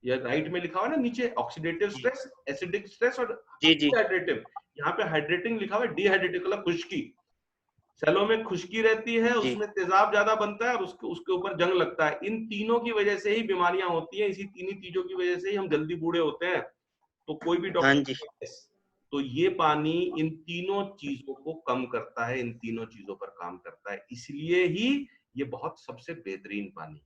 या राइट में लिखा हुआ है ना नीचे, ऑक्सीडेटिव स्ट्रेस, एसिडिक स्ट्रेस और डिहाइड्रेटिव। यहाँ पे हाइड्रेटिंग लिखा हुआ है, डिहाइड्रेटिव मतलब खुश्की, सेलों में खुश्की रहती है, उसमें तेजाब ज्यादा बनता है और उसके ऊपर जंग लगता है। इन तीनों की वजह से ही बीमारियां होती हैं, इसी तीन चीजों की वजह से ही हम जल्दी बूढ़े होते हैं। तो कोई भी डॉक्टर, तो ये पानी इन तीनों चीजों को कम करता है, इन तीनों चीजों पर काम करता है, इसलिए ही ये बहुत सबसे बेहतरीन पानी है,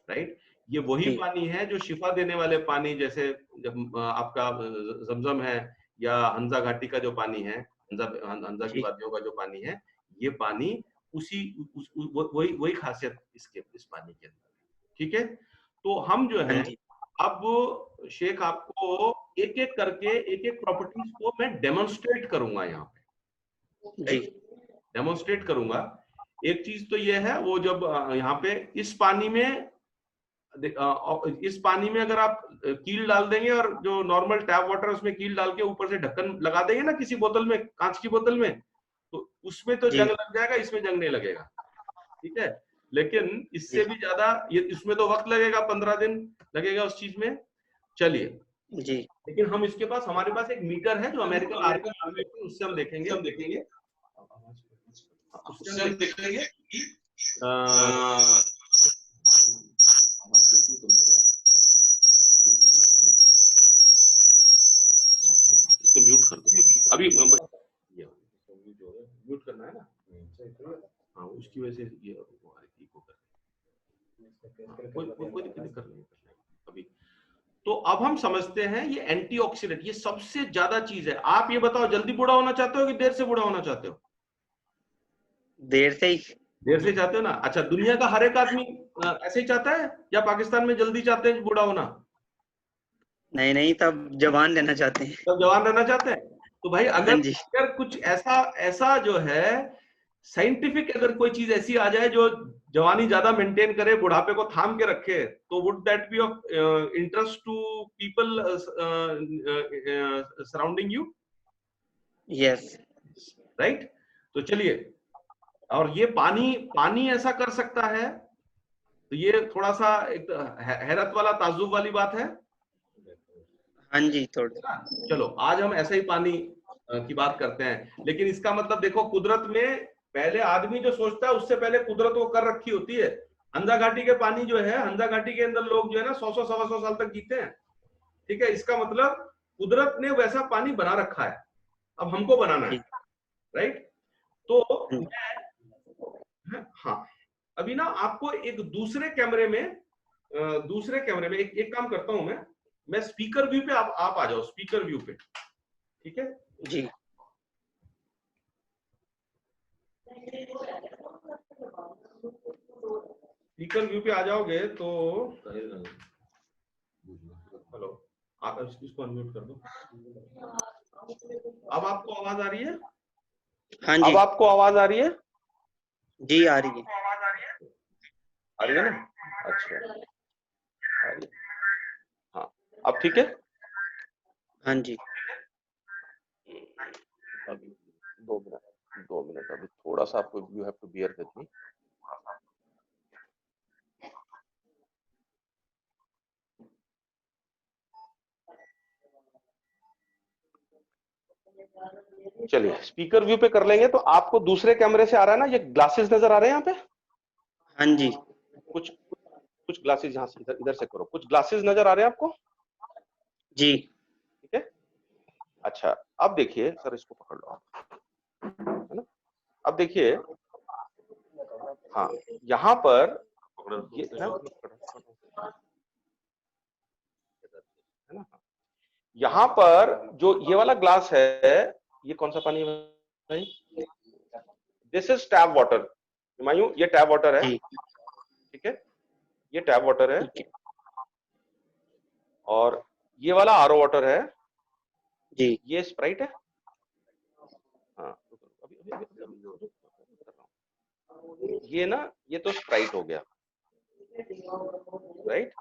राइट। ये वही पानी है जो शिफा देने वाले पानी, जैसे जब आपका जमजम है या हंजा घाटी का जो पानी है, हंजा की वादियों का जो पानी है, ये पानी वही खासियत इस पानी के अंदर, ठीक है। तो हम जो है अब शेख आपको एक एक करके एक एक प्रॉपर्टीज को मैं डेमोन्स्ट्रेट करूंगा, यहाँ पे डेमोन्स्ट्रेट करूंगा। एक चीज तो ये है, वो जब यहाँ पे इस पानी में अगर आप कील डाल देंगे और जो नॉर्मल टैप वाटर उसमें कील डाल के ऊपर से ढक्कन लगा देंगे ना किसी बोतल में, कांच की बोतल में, तो उसमें तो जंग लग जाएगा, इसमें जंग नहीं लगेगा, ठीक है। लेकिन इससे भी ज्यादा इसमें तो वक्त लगेगा, 15 दिन लगेगा उस चीज में। चलिए जी, लेकिन हम इसके पास, हमारे पास एक मीटर है जो अमेरिकन आर्मी, उससे हम देखेंगे इसको म्यूट कर दो अभी, म्यूट करना है ना, हाँ उसकी वजह से ये इको कर कोई दिक्कत कर नहीं अभी। तो अब हम समझते हैं ये एंटीऑक्सीडेंट, ये सबसे ज्यादा चीज है। आप ये बताओ, जल्दी बूढ़ा होना चाहते हो कि देर से बूढ़ा होना चाहते हो? देर से ही चाहते हो ना। अच्छा, दुनिया का हर एक आदमी ऐसे ही चाहता है या पाकिस्तान में जल्दी चाहते हैं बूढ़ा होना? नहीं, तब जवान रहना चाहते हैं। तब जवान रहना चाहते हैं। तो भाई हाँ अगर जी। अगर कुछ ऐसा ऐसा जो है साइंटिफिक, अगर कोई चीज ऐसी आ जाए जो जवानी ज्यादा मेंटेन करे, बुढ़ापे को थाम के रखे, तो would that be of interest to people surrounding you, yes. Right? तो चलिए, और ये पानी पानी ऐसा कर सकता है, तो ये थोड़ा सा एक हैरत वाला, ताज्जुब वाली बात है। हाँ जी, थोड़ा। चलो आज हम ऐसे ही पानी की बात करते हैं, लेकिन इसका मतलब देखो, कुदरत में पहले आदमी जो सोचता है उससे पहले कुदरत वो कर रखी होती है। हंजा घाटी के पानी जो है, हंजा घाटी के अंदर लोग जो है ना 100 सवा 100 साल तक जीते हैं। ठीक है, इसका मतलब कुदरत ने वैसा पानी बना रखा है, अब हमको बनाना है, राइट? तो हाँ, अभी ना आपको एक दूसरे कैमरे में एक काम करता हूं, मैं स्पीकर व्यू पे, आप आ जाओ स्पीकर व्यू पे, ठीक है जी। स्पीकर व्यू पे आ जाओगे तो हेलो, आप इसको अनम्यूट कर दो। अब आपको आवाज आ रही है? हाँ जी। अब आपको आवाज आ रही है? जी आ रही है। आ रही है ना? अच्छा, आ रही है। हाँ, अब ठीक है। हाँ जी। अभी 2 मिनट अभी थोड़ा सा आपको, you have to bear with me. चलिए स्पीकर व्यू पे कर लेंगे, तो आपको दूसरे कैमरे से आ रहा है ना, ये ग्लासेस नजर आ रहे हैं यहाँ पे? हाँ जी। कुछ कुछ ग्लासेस यहाँ से, इधर इधर से करो, कुछ ग्लासेस नजर आ रहे हैं आपको? जी। ठीक है, अच्छा अब देखिए सर, इसको पकड़ लो आप, है ना? अब देखिए, हाँ यहाँ पर ये है ना, यहाँ पर जो ये वाला ग्लास है, ये कौन सा पानी है भाई? This is tap water Humayun, ये टैप वाटर है, जी। ठीक है, ये टैप वाटर है, ठीक है। और ये वाला आरओ वाटर है, जी। ये स्प्राइट है। हाँ, अभी अभी अभी अभी अभी कर रहा हूँ। ये ना, ये तो स्प्राइट हो गया, राइट?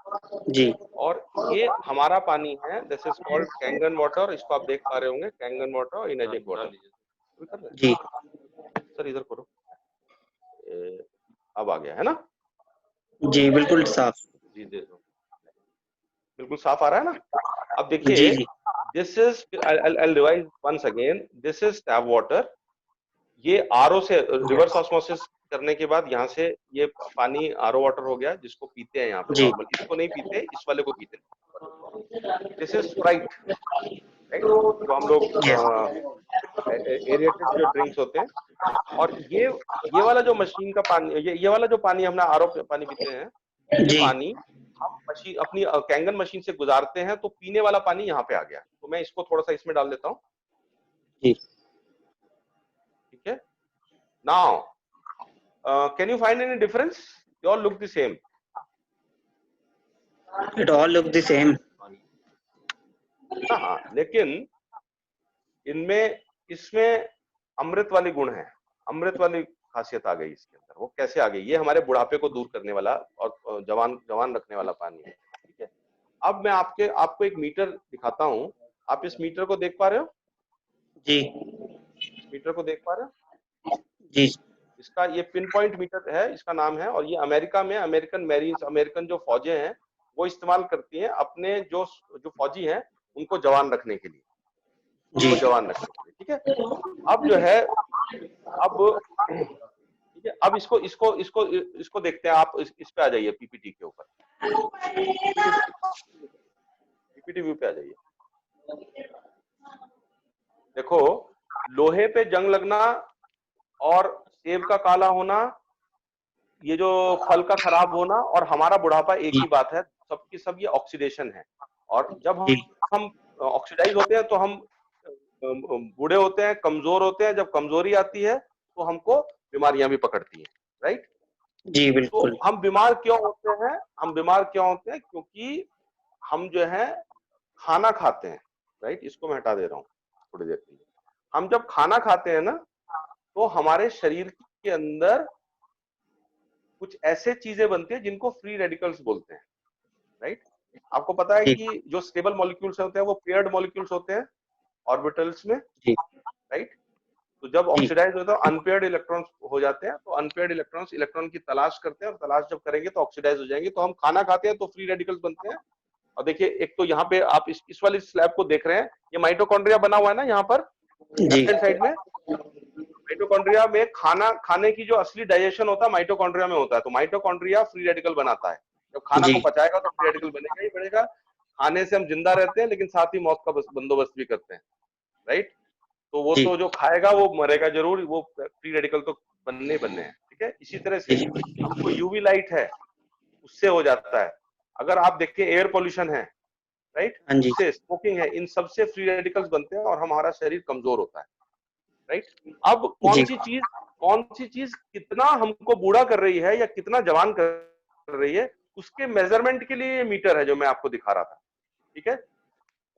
जी। और ये हमारा पानी है, this is called Kangen water, इसको आप देख पा रहे होंगे, कैंगन वाटर, इनर्जिक वाटर। जी। सर इधर करो, अब आ गया है ना? जी बिल्कुल साफ। जी दे दो, बिल्कुल साफ आ रहा है ना? अब जी। देखिए, जी। This is, I'll revise once again, this is tap water, ये आरओ से रिवर्स ऑस्मोसिस करने के बाद यहाँ से ये पानी आरओ वाटर हो गया, जिसको पीते हैं यहाँ पे जी। नॉर्मल, इसको नहीं पीते, इस वाले को पीते हैं। दिस इज स्प्राइट, राइट, जो हम लोग एरिएटेड जो ड्रिंक्स होते हैं। और ये वाला जो मशीन का पानी, ये वाला जो पानी हमने आरओ पानी पीते हैं, ये जी। पानी हम मशीन, अपनी कैंगन मशीन से गुजारते हैं, तो पीने वाला पानी यहाँ पे आ गया। तो मैं इसको थोड़ा सा इसमें डाल देता हूँ, जी। ठीक है। Now can you find any difference? They all look the same. It all look the same. हाँ, लेकिन इनमें, इसमें अमृत वाली गुण है, अमृत वाली खासियत आ गई इसके अंदर। वो कैसे आ गई? ये हमारे बुढ़ापे को दूर करने वाला और जवान रखने वाला पानी है, ठीक है। अब मैं आपको एक मीटर दिखाता हूँ, आप इस मीटर को देख पा रहे हो? जी। इस मीटर को देख पा रहे हो? जी। इसका ये पिन पॉइंट मीटर है, इसका नाम है, और ये अमेरिका में अमेरिकन मैरीन्स, अमेरिकन जो फौजें हैं वो इस्तेमाल करती हैं, अपने जो फौजी हैं उनको जवान रखने के लिए, उनको जवान रखने के लिए, ठीक है। अब जो है, अब ठीक है, अब इसको देखते हैं। आप इस पे आ जाइए, पीपीटी के ऊपर, पीपीटी व्यू पे आ जाइए। देखो, लोहे पे जंग लगना और सेब का काला होना, ये जो फल का खराब होना और हमारा बुढ़ापा एक ही बात है, सबकी सब ये ऑक्सीडेशन है। और जब हम ऑक्सीडाइज होते हैं तो हम बूढ़े होते हैं, कमजोर होते हैं। जब कमजोरी आती है तो हमको बीमारियां भी पकड़ती हैं, राइट? जी बिल्कुल। तो हम बीमार क्यों होते हैं? हम बीमार क्यों होते हैं? क्योंकि हम जो है खाना खाते हैं, राइट? इसको मैं हटा दे रहा हूँ थोड़ी देर के लिए। हम जब खाना खाते हैं ना, तो हमारे शरीर के अंदर कुछ ऐसे चीजें बनती है जिनको फ्री रेडिकल्स बोलते हैं, राइट। आपको पता है जी कि जो स्टेबल मॉलिक्यूल्स होते हैं वो पेयर्ड मॉलिक्यूल्स होते हैं ऑर्बिटल्स में, जी राइट। तो जब जी ऑक्सीडाइज होता है अनपेयर्ड इलेक्ट्रॉन्स हो जाते हैं, तो अनपेयर्ड इलेक्ट्रॉन्स इलेक्ट्रॉन की तलाश करते हैं, और तलाश जब करेंगे तो ऑक्सीडाइज हो जाएंगे। तो हम खाना खाते हैं तो फ्री रेडिकल्स बनते हैं। और देखिए, एक तो यहाँ पे आप इस वाली स्लैब को देख रहे हैं, ये माइटोकॉन्ड्रिया बना हुआ है ना यहाँ पर जी लेफ्ट हैंड साइड में। माइटोकॉन्ड्रिया में खाना खाने की जो असली डाइजेशन होता है माइटोकॉन्ड्रिया में होता है। तो माइटोकॉन्ड्रिया फ्री रेडिकल बनाता है। जब खाना जी को पचाएगा तो फ्री रेडिकल बनेगा ही बनेगा। खाने से हम जिंदा रहते हैं, लेकिन साथ ही मौत का बंदोबस्त भी करते हैं, राइट। तो वो जी तो जो खाएगा वो मरेगा जरूर, वो फ्री रेडिकल तो बनने हैं, ठीक है। इसी तरह से जी हमको यूवी लाइट है, उससे हो जाता है। अगर आप देखिए एयर पोल्यूशन है, राइट, हाँ जी उससे स्मोकिंग है, इन सबसे फ्री रेडिकल्स बनते हैं और हमारा शरीर कमजोर होता है, राइट। अब जी कौन सी चीज कितना हमको बूढ़ा कर रही है या कितना जवान कर रही है, उसके मेजरमेंट के लिए ये मीटर है जो मैं आपको दिखा रहा था, ठीक है।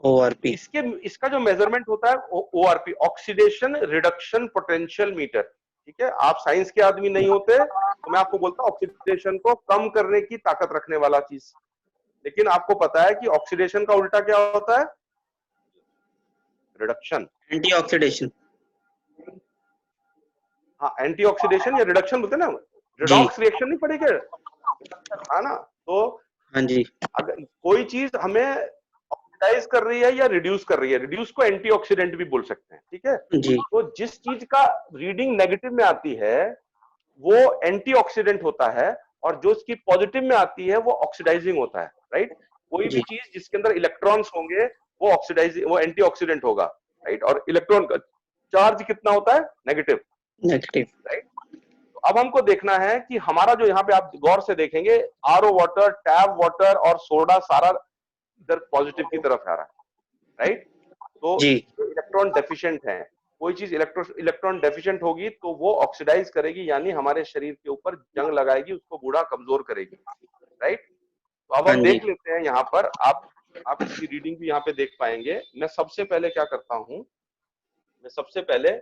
ORP इसका जो मेजरमेंट होता है ORP, oxidation reduction potential meter, ठीक है। आप साइंस के आदमी नहीं होते तो मैं आपको बोलता हूँ ऑक्सीडेशन को कम करने की ताकत रखने वाला चीज। लेकिन आपको पता है कि ऑक्सीडेशन का उल्टा क्या होता है? रिडक्शन। एंटीऑक्सीडेशन हाँ, एंटीऑक्सीडेशन या रिडक्शन बोलते हैं ना, जी रिडॉक्स रिएक्शन नहीं पड़ेगा, है ना। तो हाँ जी अगर कोई चीज हमें ऑक्सीडाइज कर रही है या रिड्यूस कर रही है, रिड्यूस को एंटीऑक्सीडेंट भी बोल सकते हैं, ठीक है। जी तो जिस चीज का रीडिंग नेगेटिव में आती है वो एंटीऑक्सीडेंट होता है, और जो इसकी पॉजिटिव में आती है वो ऑक्सीडाइजिंग होता है, राइट। कोई भी जी चीज जिसके अंदर इलेक्ट्रॉन्स होंगे वो एंटीऑक्सीडेंट होगा, राइट। और इलेक्ट्रॉन का चार्ज कितना होता है? Negative, negative right. तो अब हमको देखना है कि हमारा जो यहाँ पे आप गौर से देखेंगे, आरओ वाटर, टैप वाटर और सोडा सारा इधर पॉजिटिव की तरफ आ रहा है, राइट। तो जी इलेक्ट्रॉन डेफिशिएंट है, कोई चीज इलेक्ट्रॉन डेफिशिएंट होगी तो वो ऑक्सीडाइज करेगी, यानी हमारे शरीर के ऊपर जंग लगाएगी, उसको बूढ़ा कमजोर करेगी, राइट। तो अब हाँ हम जी देख लेते हैं यहाँ पर, आप इसकी रीडिंग भी यहाँ पे देख पाएंगे। मैं सबसे पहले क्या करता हूँ, मैं सबसे पहले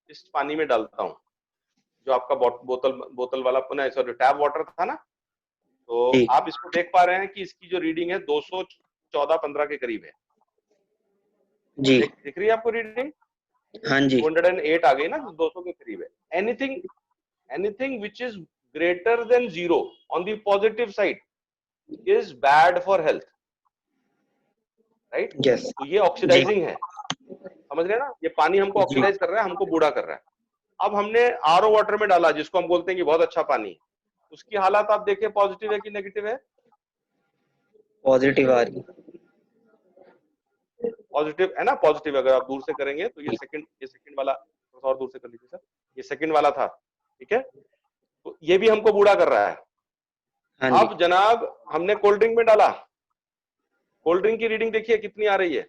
इस पानी में डालता हूँ जो आपका बोतल वाला पुनः सॉरी टैप वाटर था ना। तो जी आप इसको देख पा रहे हैं कि इसकी जो रीडिंग है 214-15 के करीब है। जी दिख रही है आपको रीडिंग? हाँ जी 208 आ गई ना, 200 के करीब है। Anything which is greater than 0 on the positive side is bad for health, right. Yes तो ये जी ऑक्सीडाइजिंग है, समझ रहे हैं ना। ये पानी हमको जी ऑक्सीडाइज कर रहा है, हमको बूढ़ा कर रहा है। अब हमने आरओ वाटर में डाला, जिसको हम बोलते हैं कि बहुत अच्छा पानी है, उसकी हालत आप देखिए पॉजिटिव है कि नेगेटिव है? पॉजिटिव आ रही पॉजिटिव है ना, पॉजिटिव। अगर आप दूर से करेंगे तो ये सेकंड वाला थोड़ा और दूर से कर लीजिए सर, ये सेकंड वाला था, ठीक है। तो ये भी हमको बूढ़ा कर रहा है। हाँ जी अब जनाब हमने कोल्ड ड्रिंक में डाला, कोल्ड ड्रिंक की रीडिंग देखिए कितनी आ रही है,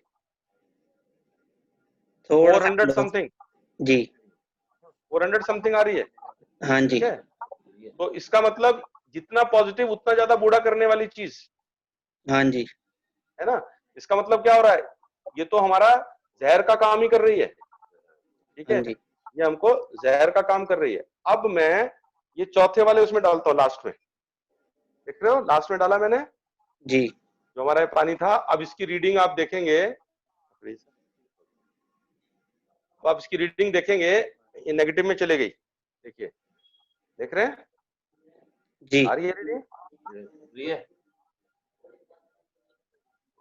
थोड़ा 400 सा समथिंग, जी 400 समथिंग आ रही है, हाँ जी ठीक है। तो इसका मतलब जितना पॉजिटिव उतना ज्यादा बूढ़ा करने वाली चीज, हाँ जी है ना। इसका मतलब क्या हो रहा है, ये तो हमारा जहर का काम ही कर रही है, ठीक है। हाँ जी ये हमको जहर का काम कर रही है। अब मैं ये चौथे वाले उसमें डालता हूँ, लास्ट में देख रहे हो, लास्ट में डाला मैंने जी जो हमारा पानी था। अब इसकी रीडिंग आप देखेंगे, तो आप इसकी रीडिंग देखेंगे ये नेगेटिव में चले गई, देखिए, देख रहे हैं जी आ रही है रीडिंग,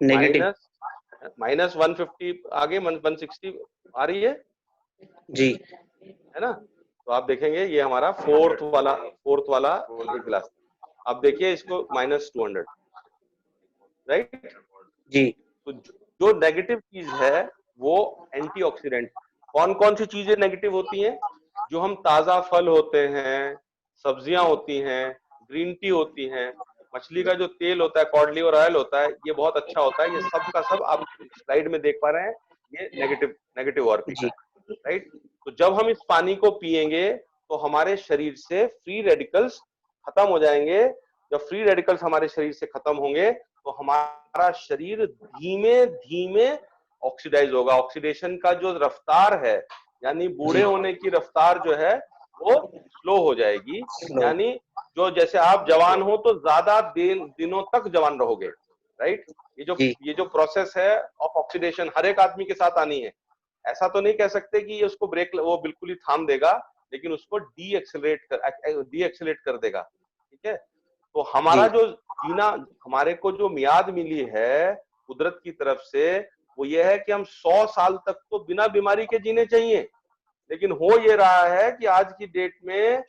नेगेटिव माइनस 150 आगे 160 आ रही है जी ना। तो आप देखेंगे ये हमारा फोर्थ वाला एक गिलास। अब देखिए इसको -200, राइट। जी तो जो नेगेटिव चीज है वो एंटीऑक्सीडेंट। कौन कौन सी चीजें नेगेटिव होती हैं? जो हम ताजा फल होते हैं, सब्जियां होती हैं, ग्रीन टी होती हैं, मछली का जो तेल होता है, कॉड लिवर ऑयल होता है, ये बहुत अच्छा होता है। ये सब का सब आप स्लाइड में देख पा रहे हैं, ये नेगेटिव ऑरपी का जी है, राइट। तो जब हम इस पानी को पिएंगे तो हमारे शरीर से फ्री रेडिकल्स खत्म हो जाएंगे। जब फ्री रेडिकल्स हमारे शरीर से खत्म होंगे तो हमारा शरीर धीमे धीमे ऑक्सीडाइज होगा। ऑक्सीडेशन का जो रफ्तार है, यानी बूढ़े जी। होने की रफ्तार जो है वो स्लो हो जाएगी। Slow। यानी जो जैसे आप जवान हो तो ज्यादा दिनों तक जवान रहोगे, राइट। जी। ये जो प्रोसेस है ऑफ ऑक्सीडेशन हर एक आदमी के साथ आनी है। ऐसा तो नहीं कह सकते कि ये उसको ब्रेक वो बिल्कुल ही थाम देगा, लेकिन उसको डी एक्सेलेरेट कर देगा, ठीक है। तो हमारा जी। जो जीना, हमारे को जो मियाद मिली है कुदरत की तरफ से, वो ये है कि हम 100 साल तक तो बिना बीमारी के जीने चाहिए। लेकिन हो ये रहा है कि आज की डेट में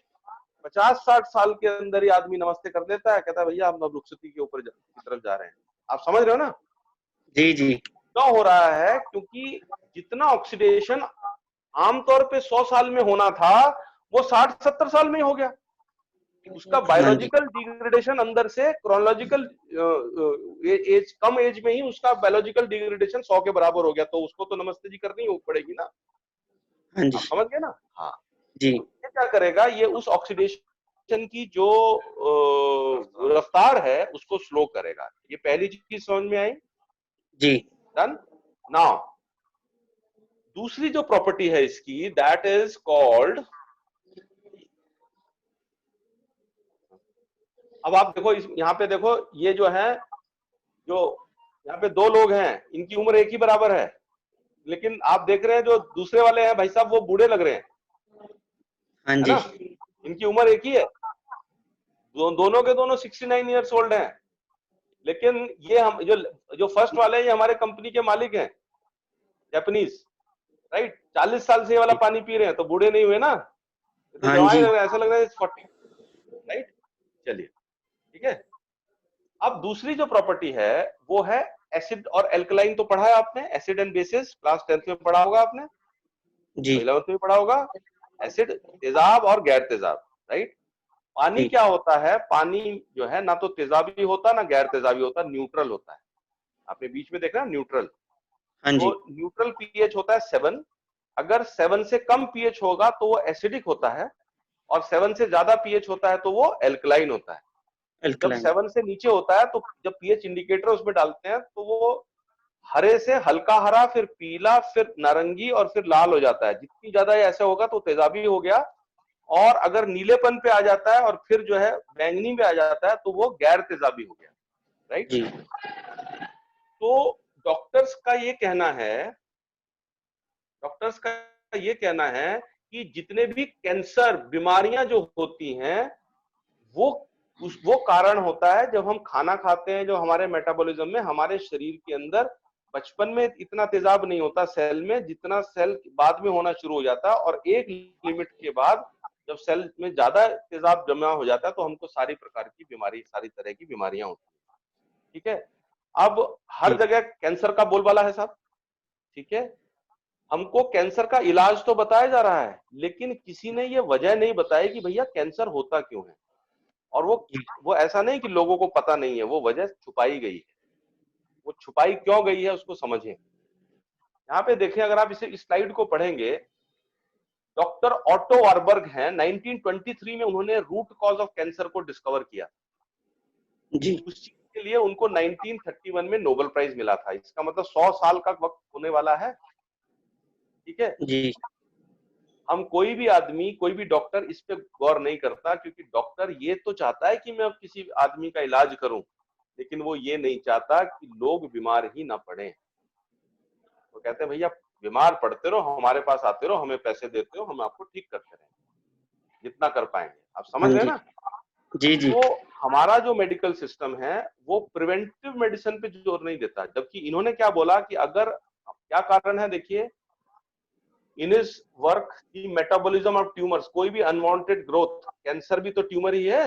50-60 साल के अंदर ही आदमी नमस्ते कर देता है, कहता है भैया हम रुखसती के ऊपर की तरफ जा रहे हैं। आप समझ रहे हो ना? जी। जी। क्यों हो रहा है? क्योंकि जितना ऑक्सीडेशन आमतौर पे 100 साल में होना था, वो 60-70 साल में ही हो गया। उसका हाँ जी। बायोलॉजिकल डिग्रेडेशन अंदर से क्रोनोलॉजिकल एज, कम एज में ही उसका बायोलॉजिकल डिग्रेडेशन 100 के बराबर हो गया, तो उसको तो नमस्ते जी करनी ही पड़ेगी ना। हाँ जी। आप समझ गए ना? हाँ। जी। तो ये क्या करेगा, ये उस ऑक्सीडेशन की जो रफ्तार है उसको स्लो करेगा। ये पहली चीज समझ में आई। जी। डन। नाउ दूसरी जो प्रॉपर्टी है इसकी, दैट इज कॉल्ड, अब आप देखो यहाँ पे देखो, ये जो है, जो यहाँ पे दो लोग हैं, इनकी उम्र एक ही बराबर है, लेकिन आप देख रहे हैं जो दूसरे वाले हैं भाई साहब, वो बूढ़े लग रहे हैं, हाँ है जी। ना। इनकी उम्र एक ही है, दोनों के दोनों 69 ईयर्स ओल्ड हैं। लेकिन ये हम जो फर्स्ट वाले हैं, ये हमारे कंपनी के मालिक हैं, जापानीज, राइट। 40 साल से ये वाला पानी पी रहे हैं, तो बूढ़े नहीं हुए ना, ये तो हाँ जवान ही जी। लग रहे हैं, ऐसा लग रहा है 40, राइट। चलिए, ठीक है। अब दूसरी जो प्रॉपर्टी है वो है एसिड और एल्कलाइन। तो पढ़ा है आपने, acid and bases, class 10th में पढ़ा होगा आपने, जी। 11th में पढ़ा होगा। एसिड तेजाब और गैर तेजाब, राइट। पानी जी। क्या होता है? पानी जो है ना तो तेजाबी होता ना गैर तेजाबी होता, न्यूट्रल होता है। आपने बीच में देखा न्यूट्रल। हाँ तो जी। न्यूट्रल पीएच होता है 7। अगर 7 से कम पीएच होगा तो वो एसिडिक होता है, और 7 से ज्यादा पीएच होता है तो वो एल्कलाइन होता है। जब अल्कलाइन। 7 से नीचे होता है तो जब पीएच इंडिकेटर उसमें डालते हैं तो वो हरे से हल्का हरा, फिर पीला, फिर नारंगी और फिर लाल हो जाता है। जितनी ज्यादा ऐसा होगा तो तेजाबी हो गया, और अगर नीलेपन पे आ जाता है और फिर जो है बैंगनी पे आ जाता है तो वो गैर तेजाबी हो गया, राइट। जी। तो डॉक्टर्स का ये कहना है, डॉक्टर्स का ये कहना है कि जितने भी कैंसर बीमारियां जो होती हैं वो कारण होता है जब हम खाना खाते हैं, जो हमारे मेटाबॉलिज्म में, हमारे शरीर के अंदर बचपन में इतना तेजाब नहीं होता सेल में, जितना सेल बाद में होना शुरू हो जाता है, और एक लिमिट के बाद जब सेल में ज्यादा तेजाब जमा हो जाता है तो हमको सारी प्रकार की बीमारी, सारी तरह की बीमारियां होती हैं, ठीक है। अब हर जी। जगह कैंसर का बोलबाला है साहब, ठीक है। हमको कैंसर का इलाज तो बताया जा रहा है, लेकिन किसी ने ये वजह नहीं बताई कि भैया कैंसर होता क्यों है। और जी। वो ऐसा नहीं कि लोगों को पता नहीं है, वो वजह छुपाई गई है। वो छुपाई क्यों गई है उसको समझें। यहाँ पे देखें, अगर आप इस स्लाइड को पढ़ेंगे, डॉक्टर ऑटो वारबर्ग हैं, 1923 में उन्होंने रूट कॉज ऑफ कैंसर को डिस्कवर किया। जी। उस चीज के लिए उनको 1931 में नोबेल प्राइज मिला था। इसका मतलब 100 साल का वक्त होने वाला है, ठीक है। जी। हम कोई भी आदमी, कोई भी डॉक्टर इस पे गौर नहीं करता, क्योंकि डॉक्टर ये तो चाहता है कि मैं अब किसी आदमी का इलाज करूं, लेकिन वो ये नहीं चाहता कि लोग बीमार ही ना पड़े। वो कहते हैं भैया बीमार पड़ते रहो, हमारे पास आते रहो, हमें पैसे देते हो, हम आपको ठीक करते रहेंगे जितना कर पाएंगे। आप हाँ समझ रहे हैं जी। ना? जी। जी। तो हमारा जो मेडिकल सिस्टम है वो प्रिवेंटिव मेडिसिन पे जोर नहीं देता, जबकि इन्होंने क्या बोला कि अगर, क्या कारण है देखिए, इन इज वर्क की मेटाबॉलिज्म ऑफ ट्यूमर्स, कोई भी अनवांटेड ग्रोथ, कैंसर भी तो ट्यूमर ही है।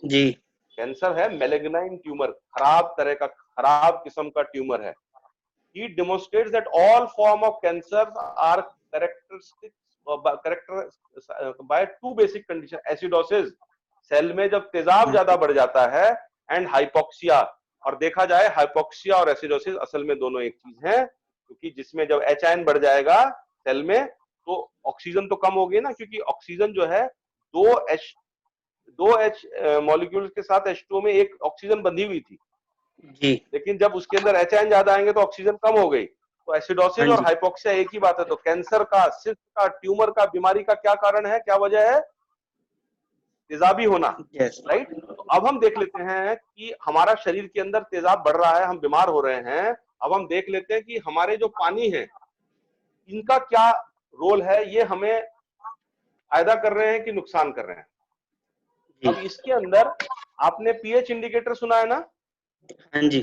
जी। कैंसर है मैलिग्नाइन ट्यूमर, खराब तरह का, खराब किस्म का ट्यूमर है। He demonstrates that all form of cancers are characterized by two basic conditions: acidosis, cell में जब तेजाब ज्यादा बढ़ जाता है, एंड हाइपोक्सिया। और देखा जाए हाइपोक्सिया और एसिडोसिस असल में दोनों एक चीज है, क्योंकि जिसमें जब H बढ़ जाएगा सेल में तो ऑक्सीजन तो कम हो गई ना, क्योंकि ऑक्सीजन जो है दो H मॉलिक्यूल के साथ H2O में एक ऑक्सीजन बंधी हुई थी, जी। लेकिन जब उसके अंदर H ज्यादा आएंगे तो ऑक्सीजन कम हो गई। तो एसिडोसिस हाँ और जी। हाइपोक्सिया एक ही बात है। तो कैंसर का, सिस्ट का, ट्यूमर का, बीमारी का क्या कारण है, क्या वजह है? तेजाबी होना, यस। राइट। तो अब हम देख लेते हैं कि हमारा शरीर के अंदर तेजाब बढ़ रहा है, हम बीमार हो रहे हैं। अब हम देख लेते हैं कि हमारे जो पानी है इनका क्या रोल है, ये हमें फायदा कर रहे हैं कि नुकसान कर रहे हैं। अब जी। इसके अंदर आपने पीएच इंडिकेटर सुना है ना? हाँ जी।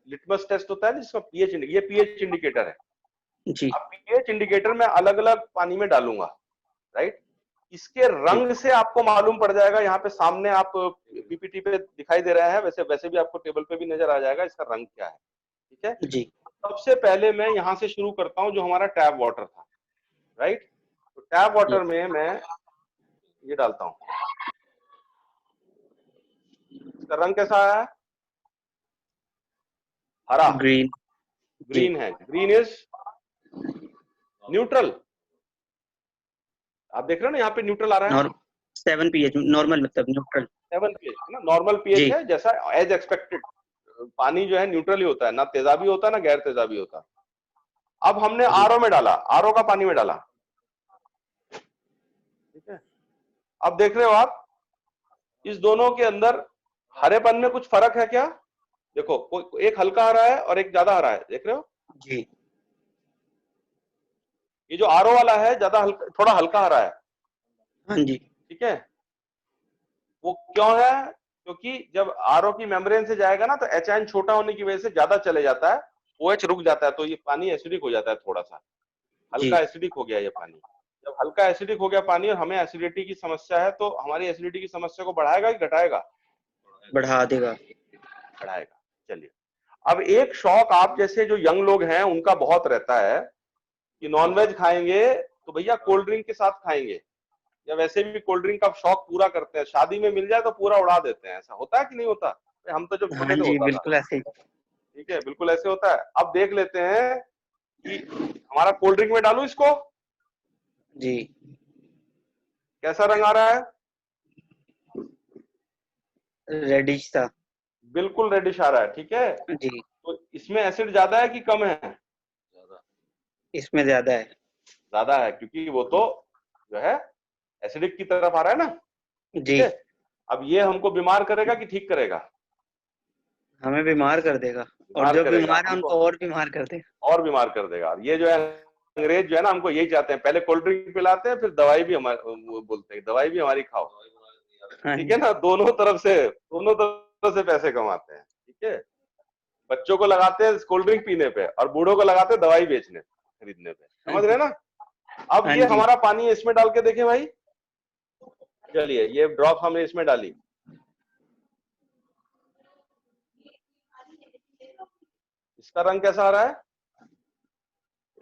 लिटमस टेस्ट होता है जिसका पीएच, ये पीएच इंडिकेटर है। जी। अब पीएच इंडिकेटर मैं अलग अलग पानी में डालूंगा, राइट। इसके जी। रंग से आपको मालूम पड़ जाएगा, यहाँ पे सामने आप पीपीटी पे दिखाई दे रहा है, वैसे वैसे भी आपको टेबल पे भी नजर आ जाएगा इसका रंग क्या है, ठीक है। जी। सबसे पहले मैं यहाँ से शुरू करता हूँ, जो हमारा टैप वाटर था, राइट। तो टैप वाटर में मैं ये डालता हूँ, इसका रंग कैसा आया? हरा, ग्रीन। जी। ग्रीन है। ग्रीन इज न्यूट्रल, आप देख रहे हो ना यहाँ पे न्यूट्रल आ रहा है। 7 pH नॉर्मल, मतलब न्यूट्रल। 7 pH है ना, नॉर्मल पीएच जी। है, जैसा एज एक्सपेक्टेड। पानी जो है न्यूट्रल ही होता है, ना तेजाबी होता ना गैर तेजाबी होता। अब हमने जी। आरओ में डाला, आरओ का पानी में डाला, ठीक है। अब देख रहे हो आप इस दोनों के अंदर हरेपन में कुछ फर्क है क्या? देखो, एक हल्का हरा है और एक ज्यादा हरा है, देख रहे हो। जी। ये जो आरओ वाला है ज्यादा हल्का, थोड़ा हल्का हरा है, हाँ जी। ठीक है। वो क्यों है? क्योंकि जब आरओ की मेम्ब्रेन से जाएगा ना, तो एच छोटा होने की वजह से ज्यादा चले जाता है, ओएच रुक जाता है, तो ये पानी एसिडिक हो जाता है, थोड़ा सा जी। हल्का एसिडिक हो गया ये पानी। जब हल्का एसिडिक हो गया पानी और हमें एसिडिटी की समस्या है, तो हमारी एसिडिटी की समस्या को बढ़ाएगा कि घटाएगा? बढ़ा देगा। बढ़ाएगा। चलिए, अब एक शौक आप जैसे जो यंग लोग हैं उनका बहुत रहता है कि नॉनवेज खाएंगे तो भैया कोल्ड ड्रिंक के साथ खाएंगे, या वैसे भी कोल्ड ड्रिंक का शौक पूरा करते हैं, शादी में मिल जाए तो पूरा उड़ा देते हैं। ऐसा होता है कि नहीं होता? हम तो जब हाँ छोटे थे जी, होता था, बिल्कुल ऐसे ही। ठीक है, बिल्कुल ऐसे होता है। अब देख लेते हैं कि हमारा कोल्ड ड्रिंक में डालूं इसको, जी। कैसा रंग आ रहा है? रेडिश था। बिल्कुल रेडिश आ रहा है, ठीक है। जी। तो इसमें एसिड ज्यादा है कि कम है? इसमें ज्यादा है। ज्यादा है, क्योंकि वो तो जो है एसिडिक की तरफ आ रहा है ना, ठीक जी। है। अब ये हमको बीमार करेगा कि ठीक करेगा? हमें बीमार कर देगा, और बीमार जो करेगा बीमार है हमको, उनको और बीमार कर देगा। और बीमार कर देगा। ये जो है अंग्रेज जो है ना, हमको यही चाहते हैं, पहले कोल्ड ड्रिंक पिलाते हैं, फिर दवाई भी हमारे, वो बोलते हैं दवाई भी हमारी खाओ, हाँ ठीक जी। है ना। दोनों तरफ से पैसे कमाते हैं, ठीक है। बच्चों को लगाते हैं कोल्ड ड्रिंक पीने पे, और बूढ़ों को लगाते हैं दवाई बेचने खरीदने पे, हाँ समझ रहे जी। हैं ना। अब हाँ ये जी। हमारा पानी है, इसमें डाल के देखें भाई। चलिए, ये ड्रॉप हमने इसमें डाली, इसका रंग कैसा आ रहा है?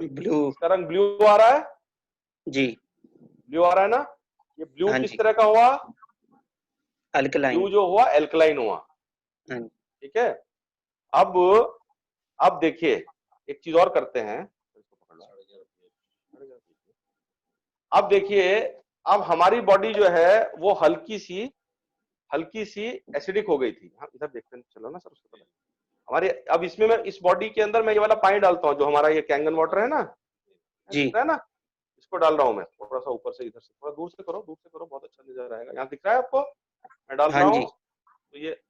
ब्लू। इसका रंग ब्लू आ रहा है, जी। ब्लू आ रहा है ना। ये ब्लू हाँ किस जी। तरह का हुआ? अल्कलाइन। ब्लू जो हुआ एल्कलाइन हुआ, हाँ जी। ठीक है। अब अब देखिए, एक चीज और करते हैं, अब देखिए, अब हमारी बॉडी जो है वो हल्की सी एसिडिक हो गई थी। हाँ, इधर देखते हैं, चलो ना सर, उसको पता हमारे। अब इसमें मैं इस बॉडी के अंदर मैं ये वाला पानी डालता हूँ, जो हमारा ये कैंगन वाटर है ना, जी। दिख रहा है ना, इसको डाल रहा हूँ मैं। थोड़ा सा ऊपर से, इधर से थोड़ा दूर से करो, दूर से करो, बहुत अच्छा नजर आएगा। यहाँ दिख रहा है आपको? मैं डाल हाँ रहा जी। हूँ, तो ये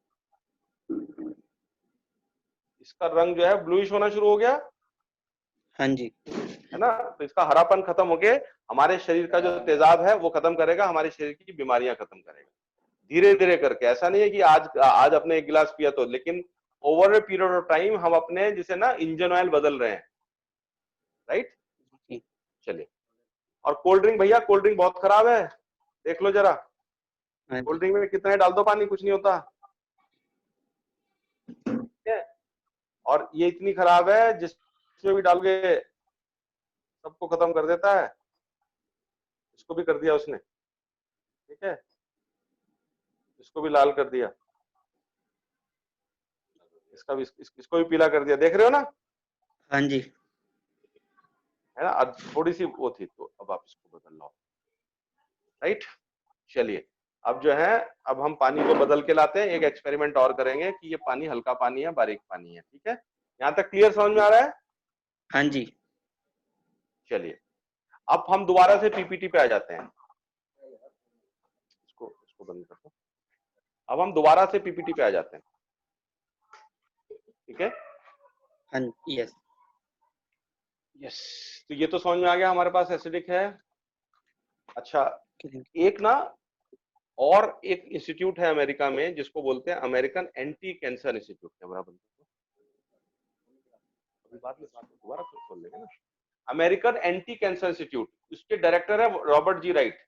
इसका रंग जो है ब्लूइश होना शुरू हो गया, हाँ जी। है ना। तो इसका हरापन खत्म हो गया, हमारे शरीर का जो तेजाब है वो खत्म करेगा, हमारे शरीर की बीमारियां खत्म करेगा, धीरे धीरे करके। ऐसा नहीं है कि आज आज अपने एक गिलास पिया तो, लेकिन over a period of time हम अपने जिसे ना इंजन ऑयल बदल रहे हैं, राइट। जी। चलिए, और कोल्ड ड्रिंक भैया, कोल्ड ड्रिंक बहुत खराब है, देख लो जरा। हाँ कोल्ड जी। ड्रिंक में कितना डाल दो पानी, कुछ नहीं होता, ठीक है। और ये इतनी खराब है, जिसमें भी डालोगे सबको खत्म कर देता है। इसको भी कर दिया उसने, ठीक है, इसको भी लाल कर दिया, इसका भी, इसको भी पीला कर दिया, देख रहे हो ना, हाँ जी। है ना। अब थोड़ी सी वो थी, तो अब आप इसको बदल लो, राइट। चलिए, अब जो है, अब हम पानी को बदल के लाते हैं। एक एक्सपेरिमेंट और करेंगे कि ये पानी हल्का पानी है, बारीक पानी है, ठीक है। यहाँ तक क्लियर समझ में आ रहा है? हाँ जी। चलिए अब हम दोबारा से पीपीटी पे आ जाते हैं। इसको बंद कर दो। अब हम दोबारा से पीपीटी पे आ जाते हैं। ठीक है, हाँ, यस। यस। तो ये तो समझ में आ गया हमारे पास एसिडिक है। अच्छा, एक ना और एक इंस्टीट्यूट है अमेरिका में जिसको बोलते हैं American anti cancer institute. Camera बंद कर दो, अभी बाद में दोबारा खोल लेंगे ना। अमेरिकन एंटी कैंसर इंस्टीट्यूट, उसके डायरेक्टर है रॉबर्ट जी राइट।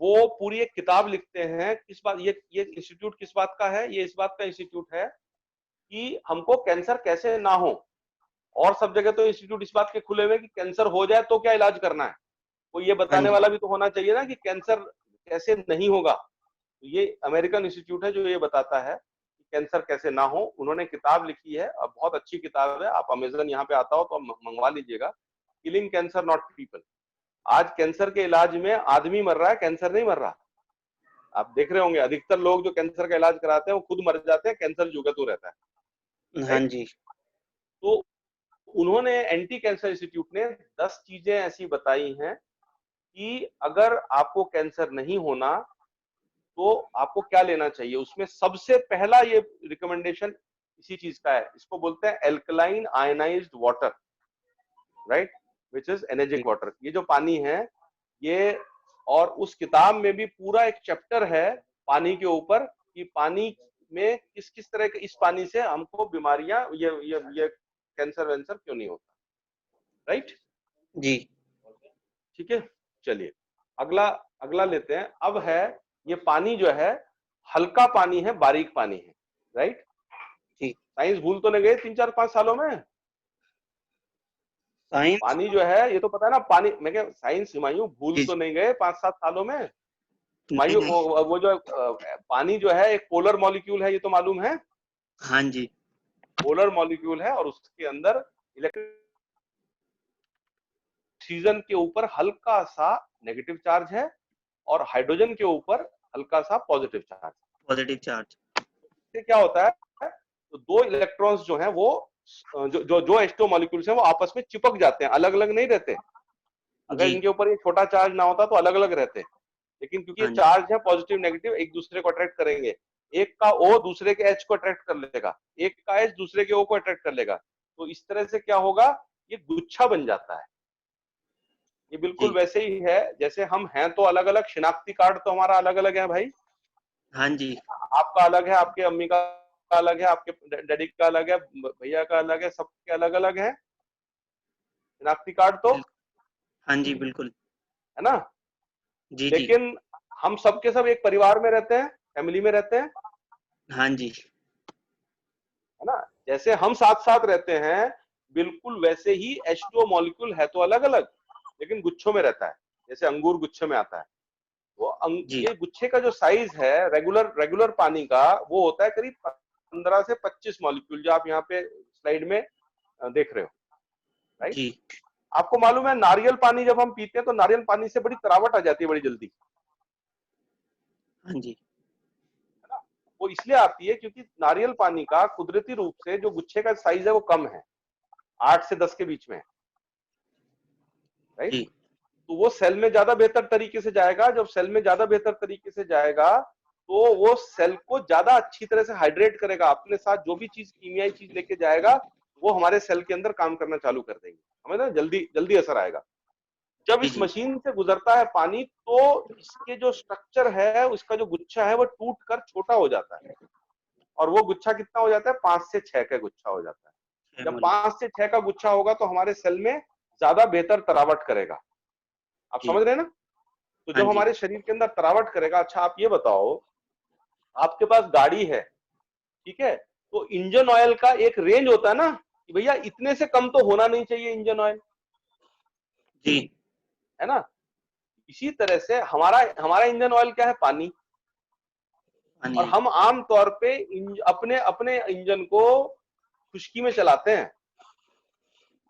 वो पूरी एक किताब लिखते हैं। किस बात ये इंस्टीट्यूट किस बात का है? ये इस बात का इंस्टीट्यूट है कि हमको कैंसर कैसे ना हो। और सब जगह तो इंस्टीट्यूट इस बात के खुले हुए कि कैंसर हो जाए तो क्या इलाज करना है। कोई ये हाँ बताने जी। वाला भी तो होना चाहिए ना कि कैंसर कैसे नहीं होगा। तो ये अमेरिकन इंस्टीट्यूट है जो ये बताता है कि कैंसर कैसे ना हो। उन्होंने किताब लिखी है, अब बहुत अच्छी किताब है। आप अमेजन यहाँ पे आता हो तो मंगवा लीजिएगा। Killing cancer not people. आज कैंसर के इलाज में आदमी मर रहा है, कैंसर नहीं मर रहा। आप देख रहे होंगे अधिकतर लोग जो कैंसर का इलाज कराते हैं वो खुद मर जाते हैं, कैंसर जुगत रहता है। हाँ राइट। जी। तो उन्होंने एंटी कैंसर इंस्टीट्यूट ने 10 चीजें ऐसी बताई हैं कि अगर आपको कैंसर नहीं होना तो आपको क्या लेना चाहिए। उसमें सबसे पहला ये रिकमेंडेशन इसी चीज का है। इसको बोलते हैं alkaline ionised water, right, which is energic water. ये जो पानी है ये, और उस किताब में भी पूरा एक चैप्टर है पानी के ऊपर कि पानी में किस किस तरह के, इस पानी से हमको बीमारियां, ये कैंसर वैंसर क्यों नहीं होता। राइट जी। ठीक है। चलिए अगला अगला लेते हैं। अब है ये पानी जो है हल्का पानी है, बारीक पानी है। राइट। जी। साइंस भूल तो नहीं गए 3-4-5 सालों में? साइंस। पानी जो है ये तो पता है ना, पानी मैं क्या साइंस हुमायूं भूल जी। तो नहीं गए 5-7 सालों में? नहीं हुमायूं नहीं। वो जो पानी जो है एक पोलर मॉलिक्यूल है, ये तो मालूम है। हाँ जी। पोलर मॉलिक्यूल है और उसके अंदर ऑक्सीजन के ऊपर हल्का सा नेगेटिव चार्ज है और हाइड्रोजन के ऊपर हल्का सा पॉजिटिव चार्ज। Positive charge. से क्या होता है, तो दो इलेक्ट्रॉन्स जो हैं वो जो H2 मॉलिक्यूल्स हैं वो आपस में चिपक जाते हैं, अलग अलग नहीं रहते। अगर जी। इनके ऊपर ये छोटा चार्ज ना होता तो अलग अलग रहते, लेकिन क्योंकि ये हाँ जी। चार्ज है पॉजिटिव नेगेटिव एक दूसरे को अट्रैक्ट करेंगे। एक का O दूसरे के H को अट्रैक्ट कर लेगा, एक का H दूसरे के O को अट्रैक्ट कर लेगा। तो इस तरह से क्या होगा, ये गुच्छा बन जाता है। ये बिल्कुल जी। वैसे ही है जैसे हम हैं तो अलग अलग, शिनाख्ती कार्ड तो हमारा अलग अलग है भाई। हाँ जी। आपका अलग है, आपके अम्मी का अलग है, आपके डैडी का अलग है, भैया का अलग है, सबके अलग अलग है शिनाख्ती कार्ड तो, हाँ जी, बिल्कुल। है ना। जी जी। लेकिन हम सबके सब एक परिवार में रहते हैं, फैमिली में रहते हैं, हाँ जी। है ना। जैसे हम साथ साथ रहते हैं बिल्कुल वैसे ही H2O मॉलिक्यूल है तो अलग अलग लेकिन गुच्छों में रहता है। जैसे अंगूर गुच्छे में आता है, वो जी। ये गुच्छे का जो साइज है रेगुलर पानी का वो होता है करीब 15 से 25 मॉलिक्यूल, जो आप यहाँ पे स्लाइड में देख रहे हो। राइट। जी। आपको मालूम है नारियल पानी जब हम पीते हैं तो नारियल पानी से बड़ी तरावट आ जाती है बड़ी जल्दी, हाँ जी। है ना। वो इसलिए आती है क्योंकि नारियल पानी का कुदरती रूप से जो गुच्छे का साइज है वो कम है, 8 से 10 के बीच में। राइट। जी। तो वो सेल में ज्यादा बेहतर तरीके से जाएगा। जब सेल में ज्यादा बेहतर तरीके से जाएगा तो वो सेल को ज्यादा अच्छी तरह से हाइड्रेट करेगा, अपने साथ जो भी चीज कीमियाई चीज लेके जाएगा वो हमारे सेल के अंदर काम करना चालू कर देंगे, हमें ना जल्दी जल्दी असर आएगा। जब जी। इस जी। मशीन से गुजरता है पानी तो इसके जो स्ट्रक्चर है, उसका जो गुच्छा है वो टूट कर छोटा हो जाता है। और वो गुच्छा कितना हो जाता है, 5 से 6 का गुच्छा हो जाता है। जब 5 से 6 का गुच्छा होगा तो हमारे सेल में ज्यादा बेहतर तरावट करेगा। आप जी। समझ रहे हैं ना। तो हाँ जब जी। हमारे शरीर के अंदर तरावट करेगा। अच्छा आप ये बताओ, आपके पास गाड़ी है, ठीक है, तो इंजन ऑयल का एक रेंज होता है ना कि भैया इतने से कम तो होना नहीं चाहिए इंजन ऑयल, जी। है ना। इसी तरह से हमारा हमारा इंजन ऑयल क्या है, पानी। और पानी। हम आम तौर पे अपने अपने इंजन को खुश्की में चलाते हैं।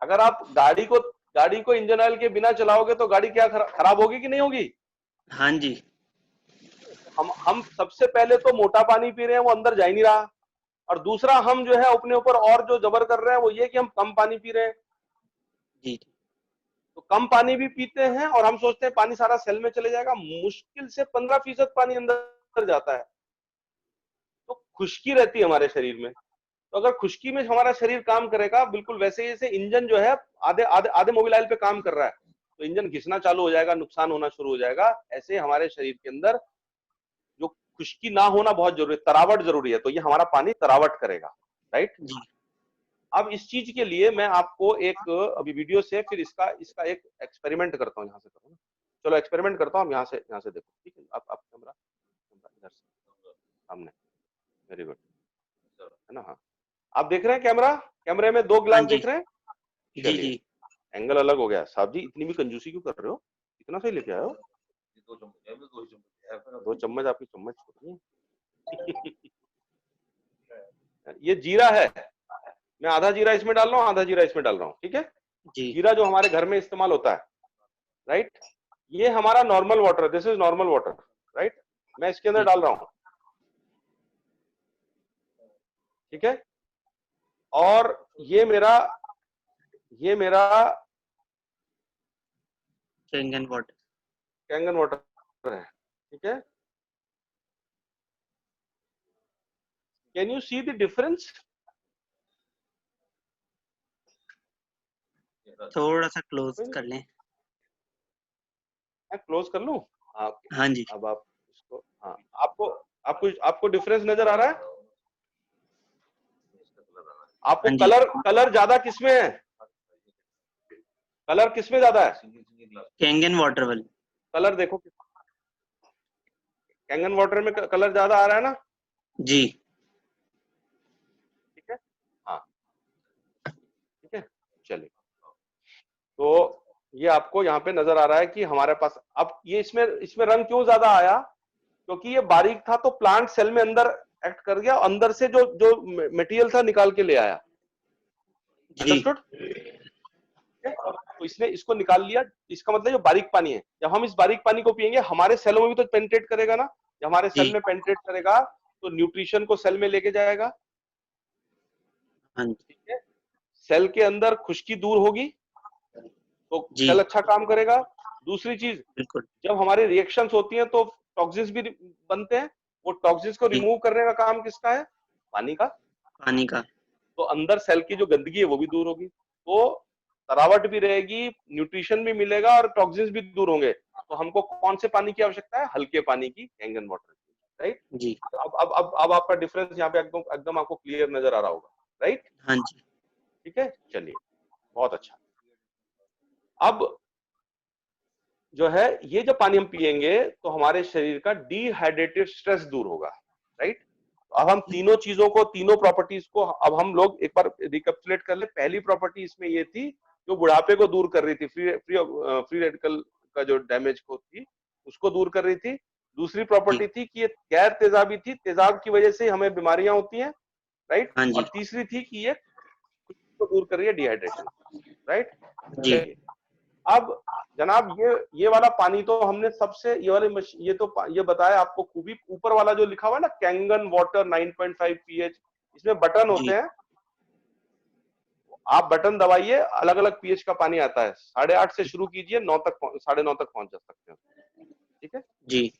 अगर आप गाड़ी को इंजन ऑयल के बिना चलाओगे तो गाड़ी क्या खराब होगी कि नहीं होगी। हाँ जी। हम सबसे पहले तो मोटा पानी पी रहे हैं, वो अंदर जा ही नहीं रहा। और दूसरा हम जो है अपने ऊपर और जो जबर कर रहे हैं वो ये कि हम कम पानी पी रहे हैं। जी तो कम पानी भी पीते हैं और हम सोचते हैं पानी सारा सेल में चले जाएगा, मुश्किल से 15% पानी अंदर जाता है। तो खुश्की रहती है हमारे शरीर में। तो अगर खुश्की में हमारा शरीर काम करेगा बिल्कुल वैसे ही जैसे इंजन जो है आधे आधे आधे मोबाइल ऑयल पे काम कर रहा है, तो इंजन घिसना चालू हो जाएगा, नुकसान होना शुरू हो जाएगा। ऐसे हमारे शरीर के अंदर जो खुश्की ना होना बहुत जरूरी है, तरावट जरूरी है, तो ये हमारा पानी तरावट करेगा, राइट। जी अब इस चीज के लिए मैं आपको एक अभी वीडियो से फिर इसका इसका एक एक्सपेरिमेंट करता हूँ, यहाँ से करूँ। चलो एक्सपेरिमेंट करता हूँ, यहाँ से देखो, ठीक है। आप कैमरा इधर से सामने, वेरी गुड, है ना। हाँ, आप देख रहे हैं कैमरा, कैमरे में 2 हाँ ग्लास जी देख रहे हैं। जी चलिए, जी एंगल अलग हो गया। साहब जी इतनी भी कंजूसी क्यों कर रहे हो, इतना सही लेके आए हो। 2 चम्मच आपकी चम्मच छोटी है। ये जीरा है, मैं आधा जीरा इसमें डाल रहा हूँ, आधा जीरा इसमें डाल रहा हूँ, ठीक है। जी जीरा जो हमारे घर में इस्तेमाल होता है, राइट। ये हमारा normal water, this is normal water, right. मैं इसके अंदर जी डाल रहा हूँ, ठीक है। और ये मेरा कैंगन वाटर कैंगन वाटर है, ठीक है। Can you see the difference. थोड़ा सा क्लोज कर लें। मैं क्लोज कर लूं। हाँ, हाँ जी अब आप इसको, हाँ, आपको आपको आपको डिफरेंस नजर आ रहा है। आपको हाँ जी कलर कलर ज्यादा किसमें है, कलर किसमें ज्यादा है। कैंगन वाटर वाली। कलर देखो, कैंगन वाटर में कलर ज्यादा आ रहा है ना, जी ठीक है। हाँ, ठीक है, चलिए। तो ये आपको यहाँ पे नजर आ रहा है कि हमारे पास अब ये इसमें रंग क्यों ज्यादा आया, क्योंकि ये बारीक था तो प्लांट सेल में अंदर एक्ट कर गया, अंदर से जो जो मटेरियल था निकाल के ले आया। जी अंडरस्टूड। तो इसने इसको निकाल लिया। इसका मतलब जो बारीक पानी है, जब हम इस बारीक पानी को पिएंगे हमारे सेलों में भी तो पेनिट्रेट करेगा ना। जब हमारे सेल जी में पेनिट्रेट करेगा तो न्यूट्रिशन को सेल में लेके जाएगा, हाँ जी ठीक है। सेल के अंदर खुश्की दूर होगी तो जी सेल अच्छा काम करेगा। दूसरी चीज, बिल्कुल जब हमारी रिएक्शंस होती हैं तो टॉक्सिन्स भी बनते हैं। वो टॉक्सिन्स को जी रिमूव करने का काम किसका है, पानी का। पानी का। तो अंदर सेल की जो गंदगी है वो भी दूर होगी, तो तरावट भी रहेगी, न्यूट्रिशन भी मिलेगा और टॉक्सिन्स भी दूर होंगे। तो हमको कौन से पानी की आवश्यकता है, हल्के पानी की, कैंगन वाटर की, राइट। जी अब आपका डिफरेंस यहाँ पे एकदम एकदम आपको क्लियर नजर आ रहा होगा, राइट। हाँ जी ठीक है, चलिए, बहुत अच्छा। अब जो है ये जब पानी हम पिएंगे तो हमारे शरीर का डिहाइड्रेटेड स्ट्रेस दूर होगा, राइट। अब हम तीनों चीजों को, तीनों प्रॉपर्टीज को अब हम लोग एक बार रिकैपिचुलेट कर ले। पहली प्रॉपर्टी इसमें ये थी जो बुढ़ापे को दूर कर रही थी, फ्री फ्री फ्री रेडिकल का जो डैमेज को थी उसको दूर कर रही थी। दूसरी जी प्रॉपर्टी थी कि ये गैर तेजाबी थी, तेजाब की वजह से हमें बीमारियां होती हैं, राइट। हाँ और जी तीसरी थी कि ये खुश्की को दूर कर रही है, डिहाइड्रेशन, राइट। जी चलिए, अब जनाब ये वाला पानी तो हमने सबसे ये वाले ये तो ये बताया आपको खूबी। ऊपर वाला जो लिखा हुआ है ना, कैंगन वाटर 9.5 पीएच, इसमें बटन होते जी हैं। आप बटन दबाइए, अलग अलग पीएच का पानी आता है। 8.5 से शुरू कीजिए, 9 तक, 9.5 तक पहुंच जा सकते हैं, ठीक है। जी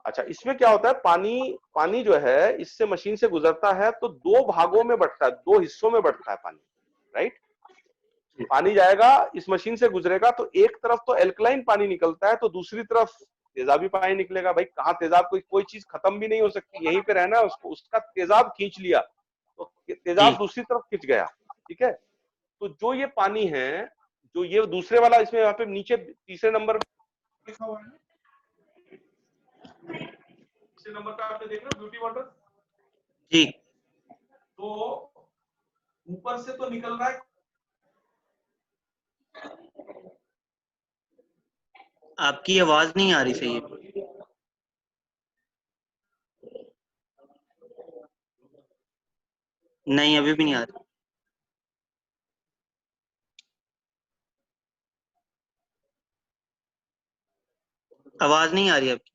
अच्छा, इसमें क्या होता है, पानी पानी जो है इससे मशीन से गुजरता है तो 2 भागों में बंटता है, 2 हिस्सों में बंटता है पानी, राइट। पानी जाएगा, इस मशीन से गुजरेगा तो एक तरफ तो एल्कलाइन पानी निकलता है, तो दूसरी तरफ तेजाबी पानी निकलेगा। भाई कहाँ तेजाब, कोई चीज खत्म भी नहीं हो सकती, यहीं पे रहना है उसको, उसका तेजाब खींच लिया तो जी तेजाब दूसरी तरफ खिंच गया, ठीक है। तो जो ये पानी है, जो ये दूसरे वाला, इसमें यहाँ पे नीचे तीसरे नंबर लिखा हुआ है, तीसरे नंबर पे आपने देख रहे हो ब्यूटी वाटर। जी तो ऊपर से तो निकल रहा है, आपकी आवाज नहीं आ रही सही। नहीं अभी भी नहीं आ रही। आवाज नहीं आ रही आपकी।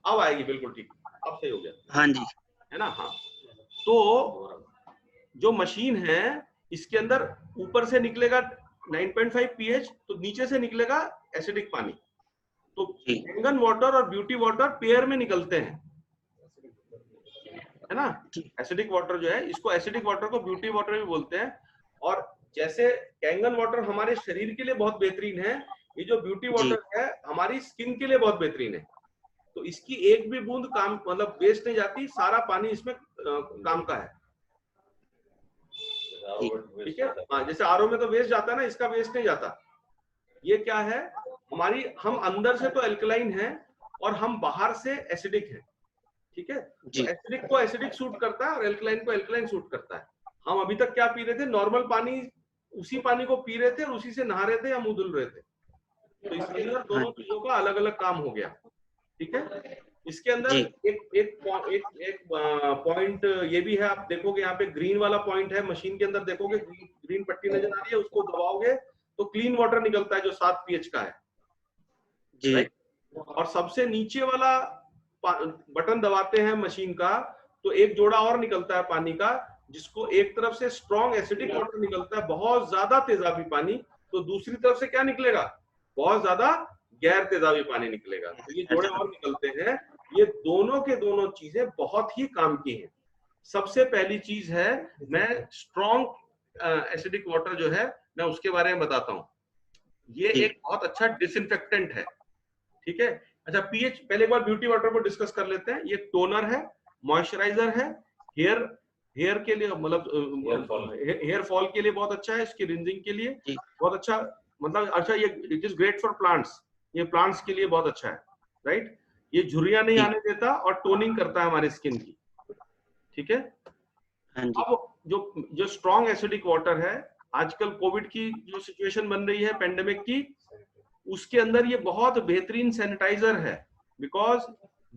अब आएगी, बिल्कुल ठीक, अब सही हो गया, हाँ जी है ना। हाँ, तो जो मशीन है इसके अंदर ऊपर से निकलेगा 9.5 pH, तो नीचे से निकलेगा एसिडिक पानी। तो कैंगन वाटर और ब्यूटी वाटर पेयर में निकलते हैं, है ना। एसिडिक वाटर जो है, इसको एसिडिक वाटर को ब्यूटी वाटर भी बोलते हैं। और जैसे कैंगन वाटर हमारे शरीर के लिए बहुत बेहतरीन है, ये जो ब्यूटी वाटर है हमारी स्किन के लिए बहुत बेहतरीन है। तो इसकी एक भी बूंद काम मतलब वेस्ट नहीं जाती, सारा पानी इसमें काम का है, ठीक है। हाँ, जैसे आरओ में तो वेस्ट जाता है ना, इसका वेस्ट नहीं जाता। ये क्या है, हमारी हम अंदर से तो एल्कलाइन है और हम बाहर से एसिडिक है, ठीक है। तो एसिडिक को एसिडिक सूट करता है और एल्कलाइन को एल्कलाइन सूट करता है। हम अभी तक क्या पी रहे थे, नॉर्मल पानी, उसी पानी को पी रहे थे और उसी से नहा रहे थे या मुंह धुल रहे थे। तो इसके अंदर दोनों चीजों का अलग अलग काम हो गया, ठीक है। इसके अंदर एक पॉइंट ये भी है, आप देखोगे यहाँ पे ग्रीन वाला पॉइंट है, मशीन के अंदर देखोगे ग्रीन पट्टी नजर आ रही है, उसको दबाओगे तो क्लीन वाटर निकलता है जो 7 pH का है, राइट। और सबसे नीचे वाला बटन दबाते हैं मशीन का, तो एक जोड़ा और निकलता है पानी का, जिसको एक तरफ से स्ट्रॉन्ग एसिडिक वाटर निकलता है, बहुत ज्यादा तेजाबी पानी, तो दूसरी तरफ से क्या निकलेगा, बहुत ज्यादा गैर तेजाबी पानी निकलेगा। तो ये जोड़े और निकलते हैं। ये दोनों के दोनों चीजें बहुत ही काम की हैं। सबसे पहली चीज है, मैं स्ट्रॉन्ग एसिडिक वाटर जो है मैं उसके बारे में बताता हूँ। ये एक बहुत अच्छा डिसइंफेक्टेंट है, ठीक है। अच्छा, पीएच पहले एक बार ब्यूटी वाटर को डिस्कस कर लेते हैं। ये टोनर है, मॉइस्चराइजर है, हेयर के लिए मतलब हेयर फॉल के लिए बहुत अच्छा है, इसकी रिंजिंग के लिए बहुत अच्छा, मतलब अच्छा, ये it is great for plants, ये प्लांट्स के लिए बहुत अच्छा है, राइट। ये झुर्रियां नहीं आने देता और टोनिंग करता है हमारे स्किन की, ठीक है। अब जो स्ट्रॉन्ग एसिडिक वाटर है, आजकल कोविड की जो सिचुएशन बन रही है पेंडेमिक की, उसके अंदर ये बहुत बेहतरीन सैनिटाइजर है, because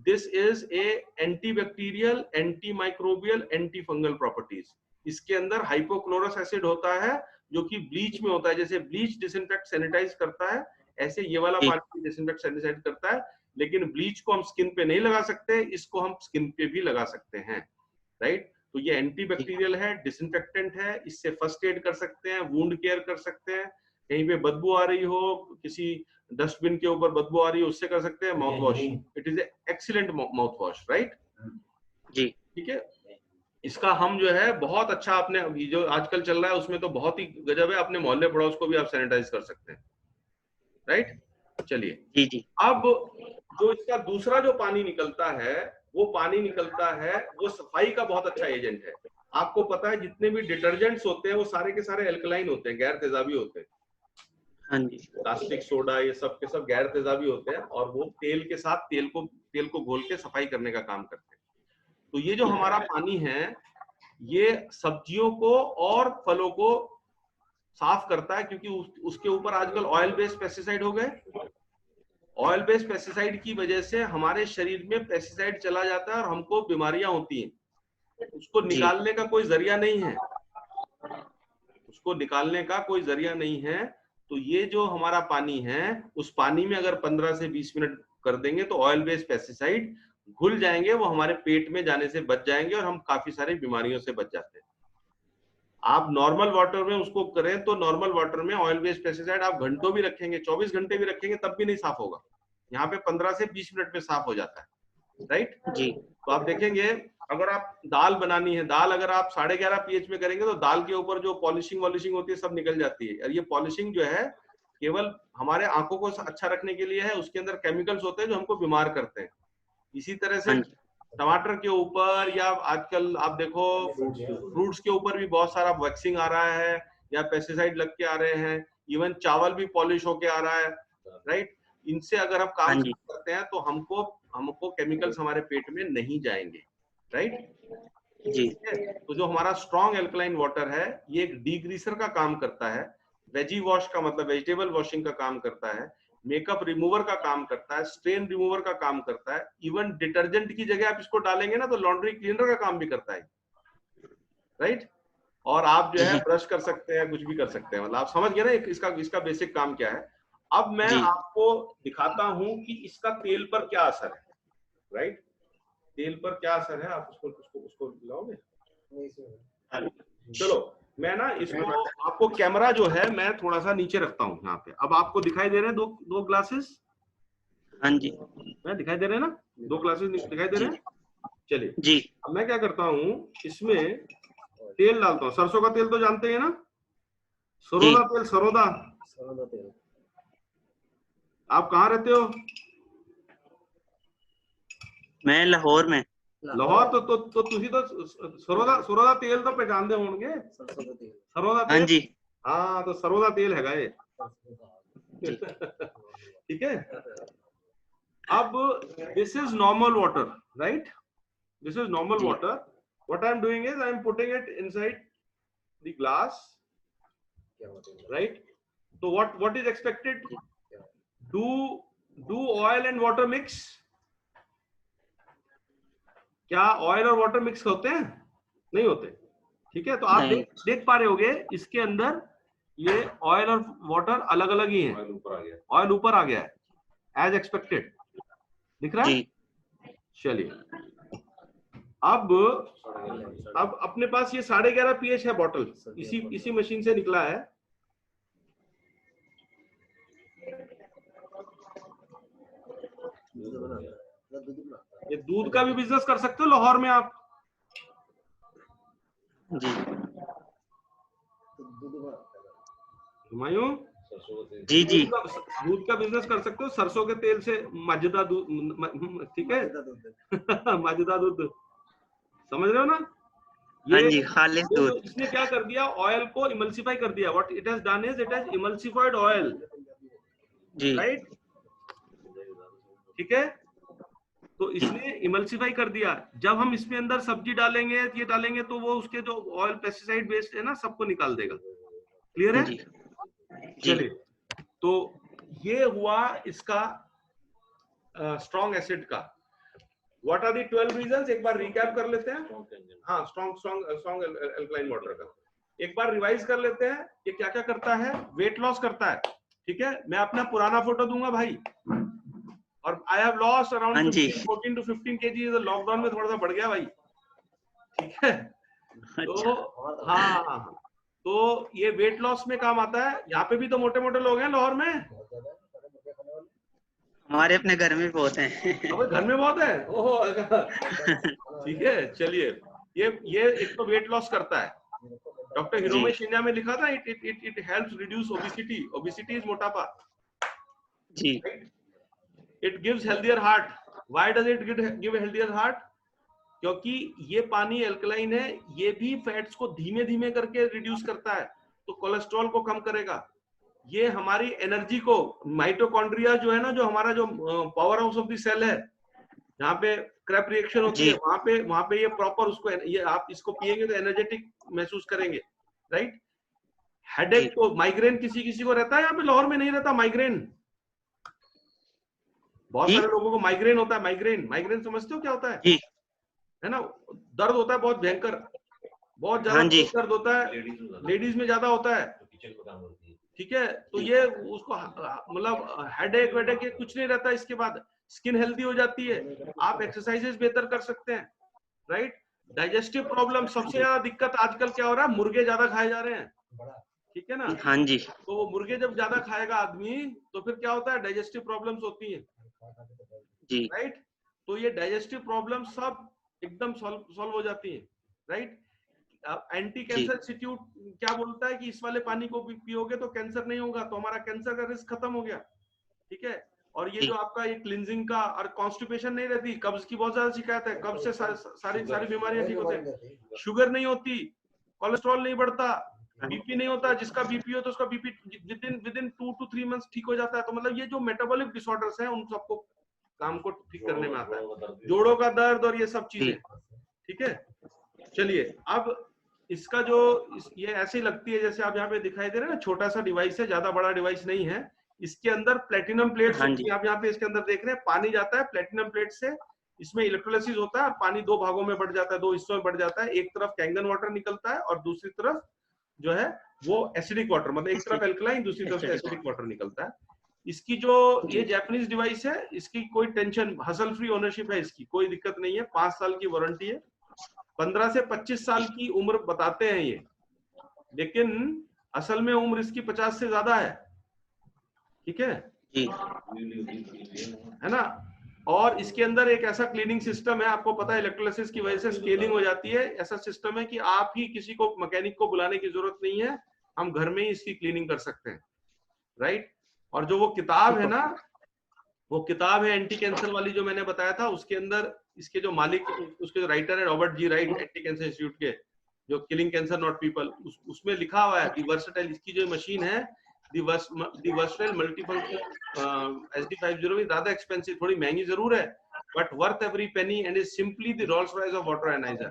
this is a antibacterial, anti microbial, anti fungal properties. इसके अंदर हाइपोक्लोरस एसिड होता है जो कि ब्लीच में होता है। जैसे ब्लीच डिसइंफेक्ट सैनिटाइज करता है, ऐसे ये वाला पानी डिसइंफेक्ट सैनिटाइज करता है। लेकिन ब्लीच को हम स्किन पे नहीं लगा सकते, इसको हम स्किन पे भी लगा सकते हैं, राइट। तो ये एंटीबैक्टीरियल है, डिसइंफेक्टेंट है, इससे फर्स्ट एड कर सकते हैं, वुंड केयर कर सकते हैं, कहीं पे बदबू आ रही हो, किसी डस्टबिन के ऊपर बदबू आ रही है, उससे कर सकते हैं mouth wash. It is excellent mouth wash, right जी, ठीक है। इसका हम जो है बहुत अच्छा, अपने जो आजकल चल रहा है उसमें तो बहुत ही गजब है, अपने मोहल्ले पड़ोस को भी आप सैनिटाइज कर सकते हैं, राइट। चलिए जी जी। अब जो इसका दूसरा जो पानी निकलता है, वो पानी निकलता है, वो सफाई का बहुत अच्छा एजेंट है। आपको पता है जितने भी डिटर्जेंट्स होते हैं वो सारे के सारे एल्कलाइन होते हैं, गैर तेजाबी होते हैं। हाँ जी, कास्टिक सोडा ये सब के सब गैर तेजाबी होते हैं और वो तेल के साथ तेल को घोल के सफाई करने का काम करते हैं। तो ये जो हमारा पानी है, ये सब्जियों को और फलों को साफ करता है, क्योंकि उसके ऊपर आजकल ऑयल बेस्ड पेस्टिसाइड हो गए। ऑयल बेस्ड पेस्टिसाइड की वजह से हमारे शरीर में पेस्टिसाइड चला जाता है और हमको बीमारियां होती हैं। उसको निकालने का कोई जरिया नहीं है, उसको निकालने का कोई जरिया नहीं है। तो ये जो हमारा पानी है, उस पानी में अगर 15 से 20 मिनट कर देंगे तो ऑयल बेस्ड पेस्टिसाइड घुल जाएंगे, वो हमारे पेट में जाने से बच जाएंगे और हम काफी सारी बीमारियों से बच जाते हैं। आप नॉर्मल वाटर में उसको करें तो नॉर्मल वाटर में ऑयल बेस्ड पेस्टिसाइड आप घंटों भी रखेंगे, 24 घंटे भी रखेंगे, तब भी नहीं साफ होगा। यहाँ पे 15 से 20 मिनट में साफ हो जाता है, राइट जी। तो आप देखेंगे, अगर आप दाल बनानी है, दाल अगर आप 11.5 pH में करेंगे तो दाल के ऊपर जो पॉलिशिंग वॉलिशिंग होती है सब निकल जाती है। और ये पॉलिशिंग जो है केवल हमारे आंखों को अच्छा रखने के लिए है, उसके अंदर केमिकल्स होते हैं जो हमको बीमार करते हैं। इसी तरह से टमाटर के ऊपर या आजकल आप देखो फ्रूट्स के ऊपर भी बहुत सारा वैक्सिंग आ रहा है या पेस्टिसाइड लग के आ रहे हैं। इवन चावल भी पॉलिश होके आ रहा है, राइट। इनसे अगर हम काम करते हैं तो हमको केमिकल्स हमारे पेट में नहीं जाएंगे, राइट जी। तो जो हमारा स्ट्रॉन्ग एल्कलाइन वाटर है, ये एक डीग्रीसर का काम करता है, वेजी वॉश का मतलब वेजिटेबल वॉशिंग का काम करता है, मेकअप रिमूवर का काम करता है, स्ट्रेन रिमूवर का काम करता है। इवन डिटर्जेंट की जगह आप इसको डालेंगे ना तो लॉन्ड्री क्लीनर का काम भी करता है, राइट। और आप जो है ब्रश कर सकते हैं, कुछ भी कर सकते हैं, मतलब आप समझ गए ना इसका बेसिक काम क्या है। अब मैं आपको दिखाता हूं कि इसका तेल पर क्या असर है, राइट। तेल पर क्या असर है, आप उसको लाओगे। चलो मैं ना इसको आपको कैमरा जो है मैं थोड़ा सा नीचे रखता हूँ यहाँ पे। अब आपको दिखाई दे रहे हैं दो ग्लासेस? हाँ जी मैं दिखाई दे रहे हैं ना? 2 ग्लासेस दिखाई दे रहे हैं? चलिए जी अब मैं क्या करता हूँ, इसमें तेल डालता हूँ। सरसों का तेल तो जानते हैं ना? सरोदा तेल, सरोदा। आप कहाँ रहते हो? मैं लाहौर में। लाहौर तो तुसी तो सरोदा तेल तो पहचानते होंगे। सरोदा हाँ तेल, जी हाँ तो सरोदा तेल है ये। ठीक है। अब this is normal water, right? This is normal जी water. What I am doing is I am putting it inside the glass, right? So what is expected? Do oil and water mix? क्या oil और water mix होते हैं? नहीं होते। ठीक है, तो आप नहीं देख पा रहे होगे इसके अंदर ये oil और water अलग अलग ही हैं। Oil ऊपर आ गया है, as expected। दिख रहा है? जी चलिए अब अपने पास ये 11.5 pH है बॉटल, इसी मशीन से निकला है। ये दूध का भी बिजनेस कर सकते हो लाहौर में आप। जी हुमायूं, जी जी दूध का बिजनेस कर सकते हो सरसों के तेल से। मजदा दूध, ठीक है। मजदा दूध, समझ रहे हो ना? हाँ जी खालिस ये दूध। इसने क्या कर दिया, ऑयल को इमल्सिफाई कर दिया। What it has done is it has emulsified oil, जी राइट? ठीक है, तो इसने इमल्सिफाई कर दिया। जब हम इसमें अंदर सब्जी डालेंगे, ये डालेंगे, तो वो उसके जो ऑयल पेस्टिसाइड वेस्ट है ना, सबको निकाल देगा। क्लियर है? जी जी चलिए, तो ये हुआ इसका स्ट्रॉन्ग एसिड का। What are the 12 reasons? एक बार रिकैप कर लेते हैं। हाँ, स्ट्रॉन्ग एल्कलाइन वाटर का एक बार रिवाइज कर लेते हैं। ये क्या क्या करता है? वेट लॉस करता है। ठीक है, मैं अपना पुराना फोटो दूंगा भाई। और आई हैव लॉस्ट हाँ अराउंड जी 14 to 15 kg। लॉकडाउन में थोड़ा सा बढ़ गया भाई। ठीक है, तो अच्छा हाँ, तो ये वेट लॉस में काम आता है। यहाँ पे भी तो मोटे मोटे लोग हैं लाहौर में। हमारे अपने घर में भी बहुत हैं। अब घर में बहुत है। ओहो, ठीक है। चलिए, ये एक तो वेट लॉस करता है। डॉक्टर हिरोमी शिन्या में लिखा था it helps reduce obesity. Obesity is मोटापा। जी it gives healthier heart. Why does it give healthier heart? क्योंकि ये पानी एल्कलाइन है, ये भी फैट्स को धीमे धीमे करके रिड्यूस करता है, तो कोलेस्ट्रॉल को कम करेगा। ये हमारी एनर्जी को, माइटोकॉन्ड्रिया जो है ना, जो हमारा जो power house of the cell है, जहाँ पे क्रैप रिएक्शन होती है, वहां पे ये प्रॉपर उसको, ये आप इसको पिएंगे तो एनर्जेटिक महसूस करेंगे, राइट? हेडेक तो, माइग्रेन किसी किसी को रहता है यहाँ पे? लाहौर में नहीं रहता माइग्रेन। बहुत सारे लोगों को माइग्रेन होता है। माइग्रेन समझते हो क्या होता जी है ना? दर्द होता है बहुत भयंकर, बहुत ज्यादा हाँ जी दर्द होता है, लेडीज में ज्यादा होता है। ठीक है, तो ये उसको मतलब हेडेक वेडेक ये कुछ नहीं रहता। इसके बाद स्किन हेल्दी हो जाती है, आप एक्सरसाइजेस बेहतर कर सकते हैं, राइट? डाइजेस्टिव प्रॉब्लम, सबसे ज्यादा दिक्कत आजकल क्या हो रहा है? मुर्गे ज्यादा खाए जा रहे हैं। ठीक है ना? हाँ जी तो मुर्गे जब ज्यादा खाएगा आदमी, तो फिर क्या होता है? डाइजेस्टिव प्रॉब्लम्स होती है, जी राइट? तो ये डाइजेस्टिव प्रॉब्लम सब एकदम सॉल्व हो जाती है, राइट? एंटी कैंसर इंस्टीट्यूट क्या बोलता है कि इस वाले पानी को पियोगे तो कैंसर नहीं होगा, तो हमारा कैंसर का रिस्क खत्म हो गया। ठीक है, और ये जो आपका ये क्लींजिंग का, और कॉन्स्टिपेशन नहीं रहती, कब्ज की बहुत ज्यादा शिकायत है, कब्ज से सारी बीमारियां ठीक होती है, शुगर नहीं होती, कोलेस्ट्रॉल नहीं बढ़ता, बीपी नहीं होता। जिसका बीपी हो तो उसका बीपी विदिन 2 to 3 months ठीक हो जाता है। तो मतलब ये जो मेटाबॉलिक डिसऑर्डर्स हैं, उन सबको काम को ठीक करने में आता है, जोड़ों का दर्द और ये सब चीजें। ठीक है, चलिए, अब इसका जो ये ऐसी लगती है जैसे आप यहाँ पे दिखाई दे रहे हैं ना, छोटा सा डिवाइस है, ज्यादा बड़ा डिवाइस नहीं है। इसके अंदर प्लेटिनम प्लेट्स होती है। आप यहाँ पे इसके अंदर देख रहे हैं, पानी जाता है प्लेटिनम प्लेट से, इसमें इलेक्ट्रोलाइसिस होता है, पानी 2 भागों में बढ़ जाता है, 2 हिस्सों में बढ़ जाता है। एक तरफ कैंगन वाटर निकलता है और दूसरी तरफ जो है वो एसिडिक वाटर, मतलब एक तरफ एल्कलाइन, दूसरी तरफ एसिडिक वाटर निकलता है। इसकी जो ये जापानीज डिवाइस है, इसकी कोई टेंशन, हसल फ्री ओनरशिप है, इसकी कोई दिक्कत नहीं है, 5 साल की वारंटी है, 15 से 25 साल की उम्र बताते हैं ये। लेकिन असल में उम्र इसकी 50 से ज्यादा है, ठीक है, जी है ना। और इसके अंदर एक ऐसा क्लीनिंग सिस्टम है, आपको पता है इलेक्ट्रोलिसिस की वजह से स्केलिंग हो जाती है, ऐसा सिस्टम है कि आप ही किसी को मैकेनिक को बुलाने की जरूरत नहीं है, हम घर में ही इसकी क्लीनिंग कर सकते हैं, राइट। और जो वो किताब है ना, वो किताब है एंटी कैंसर वाली जो मैंने बताया था, उसके अंदर इसके जो मालिक, उसके जो राइटर है रॉबर्ट जी राइट, एंटी कैंसर इंस्टीट्यूट के, जो किलिंग कैंसर नॉट पीपल, उसमें लिखा हुआ है दी वर्सटाइल, इसकी जो मशीन है दी वर्सटाइल मल्टीफंक्शनल SD501, ज्यादा एक्सपेंसिव, थोड़ी महंगी जरूर है, but worth every penny and is simply the Rolls Royce of water analyser.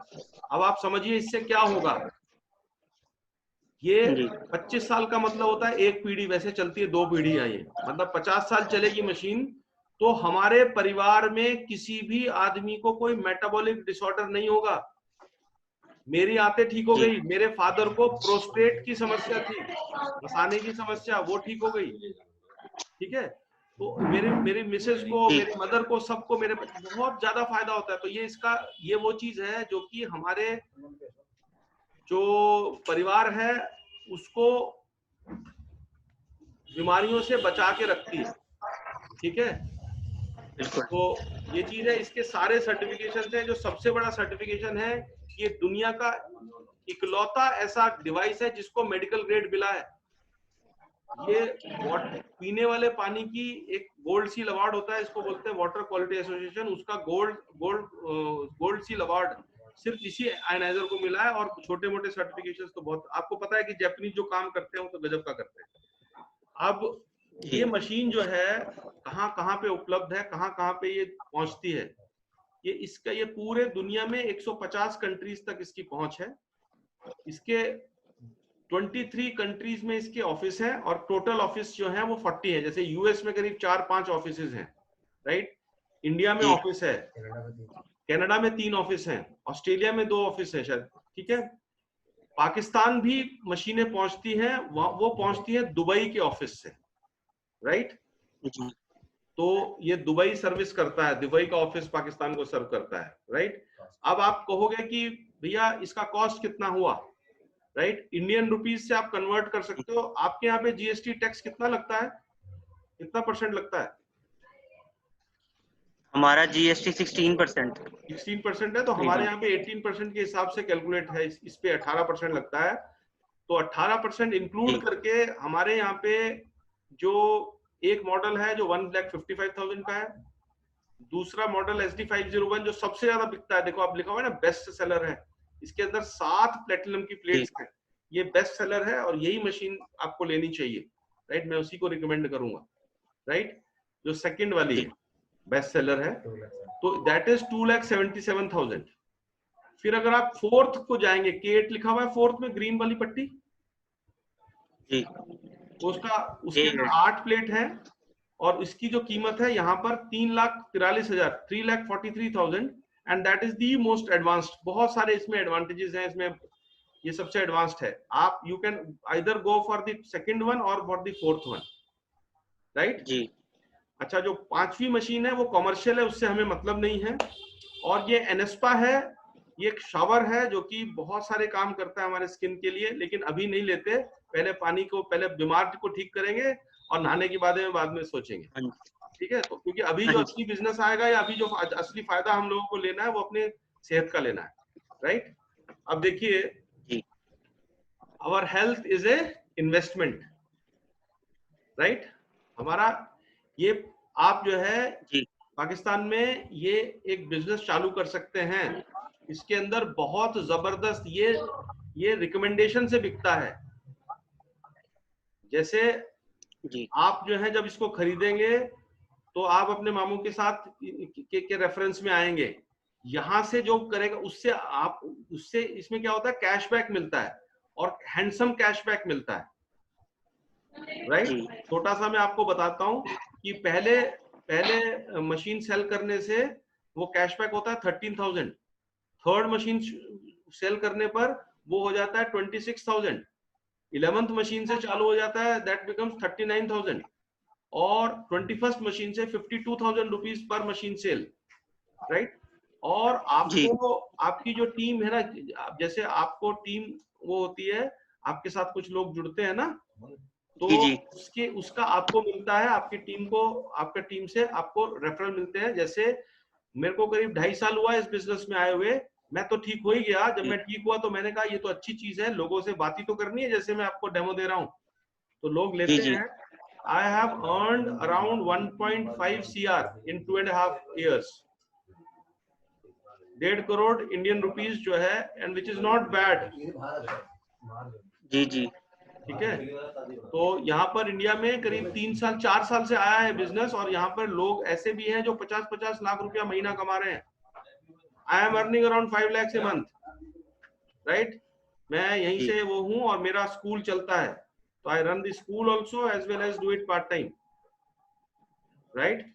अब आप समझिए इससे क्या होगा, ये 25 साल का मतलब होता है एक पीढ़ी, वैसे चलती है 2 पीढ़ियां, ये मतलब 50 साल चलेगी मशीन। तो हमारे परिवार में किसी भी आदमी को कोई मेटाबॉलिक डिसऑर्डर नहीं होगा। मेरी आंतें ठीक हो गई, मेरे फादर को प्रोस्टेट की समस्या थी, मसाने की समस्या, वो ठीक हो गई, ठीक है। तो मेरी मिसेस को, मेरी मदर को, सबको मेरे बहुत ज्यादा फायदा होता है। तो ये वो चीज है जो कि हमारे जो परिवार है उसको बीमारियों से बचा के रखती है, ठीक है। तो ये चीज है, इसके सारे सर्टिफिकेशन हैं। जो सबसे बड़ा सर्टिफिकेशन है, ये दुनिया का इकलौता ऐसा डिवाइस है जिसको मेडिकल ग्रेड मिला है। ये पीने वाले पानी की एक गोल्ड सील अवार्ड होता है, इसको बोलते हैं वाटर क्वालिटी एसोसिएशन, उसका गोल्ड सील अवार्ड सिर्फ इसी आयनाइजर को मिला है। और छोटे मोटे सर्टिफिकेशंस तो बहुत, आपको पता है कि जापानीज जो काम करते हैं वो तो गजब का करते हैं। अब ये मशीन जो है कहाँ कहाँ पे उपलब्ध है, कहाँ कहाँ पे ये पहुंचती है, ये पूरे दुनिया में 150 कंट्रीज तक इसकी पहुंच है। इसके 23 कंट्रीज में इसके ऑफिस हैं, और टोटल ऑफिस जो है वो 40 है। जैसे यूएस में करीब 4-5 ऑफिस हैं, राइट। इंडिया में ऑफिस है, कनाडा में 3 ऑफिस हैं, ऑस्ट्रेलिया में 2 ऑफिस है शायद, ठीक है। पाकिस्तान भी मशीनें पहुंचती हैं, वो पहुंचती है दुबई के ऑफिस से, राइट। तो ये दुबई सर्विस करता है, दुबई का ऑफिस पाकिस्तान को सर्व करता है, राइट। अब आप कहोगे कि भैया इसका कॉस्ट कितना हुआ, राइट। इंडियन रुपीस से आप कन्वर्ट कर सकते हो। आपके यहाँ पे जीएसटी टैक्स कितना लगता है, कितना परसेंट लगता है? हमारा जीएसटी 16%। 16% है, तो हमारे यहाँ पे 18% के हिसाब से कैलकुलेट है, इस पे 18% लगता है। तो 18% इंक्लूड करके हमारे यहाँ पे जो एक मॉडल है जो 1,55,000 का है, दूसरा मॉडल SD501 जो सबसे ज्यादा बिकता है, देखो आप लिखा हुआ है ना बेस्ट सेलर है, इसके अंदर 7 प्लेटिनम की प्लेट्स हैं, ये बेस्ट सेलर है और यही मशीन आपको लेनी चाहिए, राइट। मैं उसी को रिकमेंड करूंगा, राइट। जो सेकंड वाली है बेस्ट सेलर है, तो दैट इज 2,77,000। फिर अगर आप फोर्थ को जाएंगे, K8 लिखा हुआ है फोर्थ में ग्रीन वाली पट्टी, तो उसके अंदर 8 प्लेट है, और इसकी जो कीमत है यहाँ पर 3,43,000, 3,43,000, and that is the most advanced. बहुत सारे इसमें एडवांटेजेस हैं, इसमें ये सबसे एडवांस्ड है। आप you can either go for the second one और for the fourth one, right जी। अच्छा, जो 5वीं मशीन है वो कॉमर्शियल है, उससे हमें मतलब नहीं है। और ये एनेस्पा है, ये एक शावर है जो कि बहुत सारे काम करता है हमारे स्किन के लिए, लेकिन अभी नहीं लेते, पहले बीमार को ठीक करेंगे और नहाने के बाद में सोचेंगे, ठीक है। तो क्योंकि अभी जो असली बिजनेस आएगा या अभी जो असली फायदा हम लोगों को लेना है वो अपने सेहत का लेना है, राइट। अब देखिए, our health is a investment, right. हमारा ये आप जो है पाकिस्तान में ये एक बिजनेस चालू कर सकते हैं। इसके अंदर बहुत जबरदस्त ये रिकमेंडेशन से बिकता है। जैसे आप जो है जब इसको खरीदेंगे तो आप अपने मामू के साथ के रेफरेंस में आएंगे, यहां से जो करेगा उससे इसमें क्या होता है, कैशबैक मिलता है और हैंडसम कैशबैक मिलता है, राइट। छोटा सा मैं आपको बताता हूं कि पहले मशीन सेल करने से वो कैशबैक होता है 13,000, थर्ड मशीन सेल करने पर वो हो जाता है 26,000, 11th मशीन से चालू हो जाता है, दैट बिकम्स 39,000, और 21st मशीन से 52,000 rupees per machine cell, right. और आपको आपकी जो टीम है ना, जैसे आपको टीम वो होती है, आपके साथ कुछ लोग जुड़ते हैं ना, तो जी जी उसका आपको मिलता है, आपकी टीम को, आपका टीम से आपको रेफरल मिलते हैं। जैसे मेरे को करीब 2.5 साल हुआ इस बिजनेस में आए हुए, मैं तो ठीक हो ही गया। जब मैं ठीक हुआ तो मैंने कहा ये तो अच्छी चीज है, लोगों से बात ही तो करनी है, जैसे मैं आपको डेमो दे रहा हूँ, तो लोग जी लेते जी हैं। I have earned around 1.5 CR in 2.5 years, 1.5 crore Indian rupees जो है, and which is not bad. जी जी ठीक है, तो यहाँ पर इंडिया में करीब 3 साल 4 साल से आया है बिजनेस, और यहाँ पर लोग ऐसे भी हैं जो 50-50 लाख रुपया महीना कमा रहे हैं। I am earning around 5 lakhs a month, right. मैं यहीं जी से वो हूँ, और मेरा स्कूल चलता है, तो I run the school also as well as do it part time, right.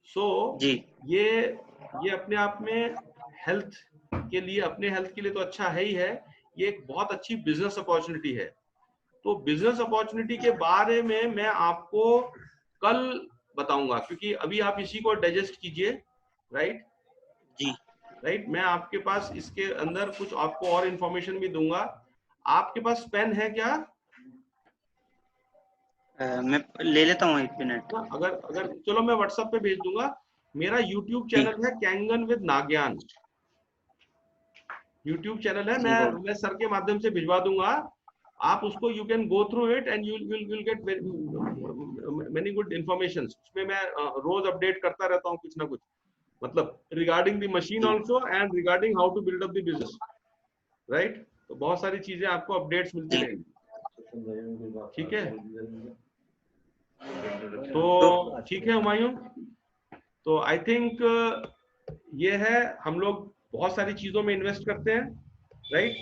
So जी ये अपने आप में हेल्थ के लिए, अपने हेल्थ के लिए तो अच्छा है ही है, ये एक बहुत अच्छी बिजनेस अपॉर्चुनिटी है। तो बिजनेस अपॉर्चुनिटी के बारे में मैं आपको कल बताऊंगा, क्योंकि अभी आप इसी को डाइजेस्ट कीजिए, राइट जी राइट। मैं आपके पास इसके अंदर कुछ आपको और इंफॉर्मेशन भी दूंगा। आपके पास पेन है क्या? मैं ले लेता हूँ 1 मिनट। ना, अगर अगर चलो मैं व्हाट्सएप पे भेज दूंगा। मेरा यूट्यूब जी चैनल है कैंगन विद नाग्यान, यूट्यूब चैनल है, जी हो मैं सर के माध्यम से भिजवा दूंगा। आप उसको you can go through it and you will get many good information. उसमें मैं रोज अपडेट करता रहता हूँ कुछ ना कुछ, मतलब रिगार्डिंग द मशीन जी also and regarding how to build up the business, right. तो बहुत सारी चीजें आपको अपडेट्स मिलती जी रहेंगी, ठीक है। तो तो ठीक है हुमायूं, तो आई थिंक ये है, हम लोग बहुत सारी चीजों में इन्वेस्ट करते हैं, राइट।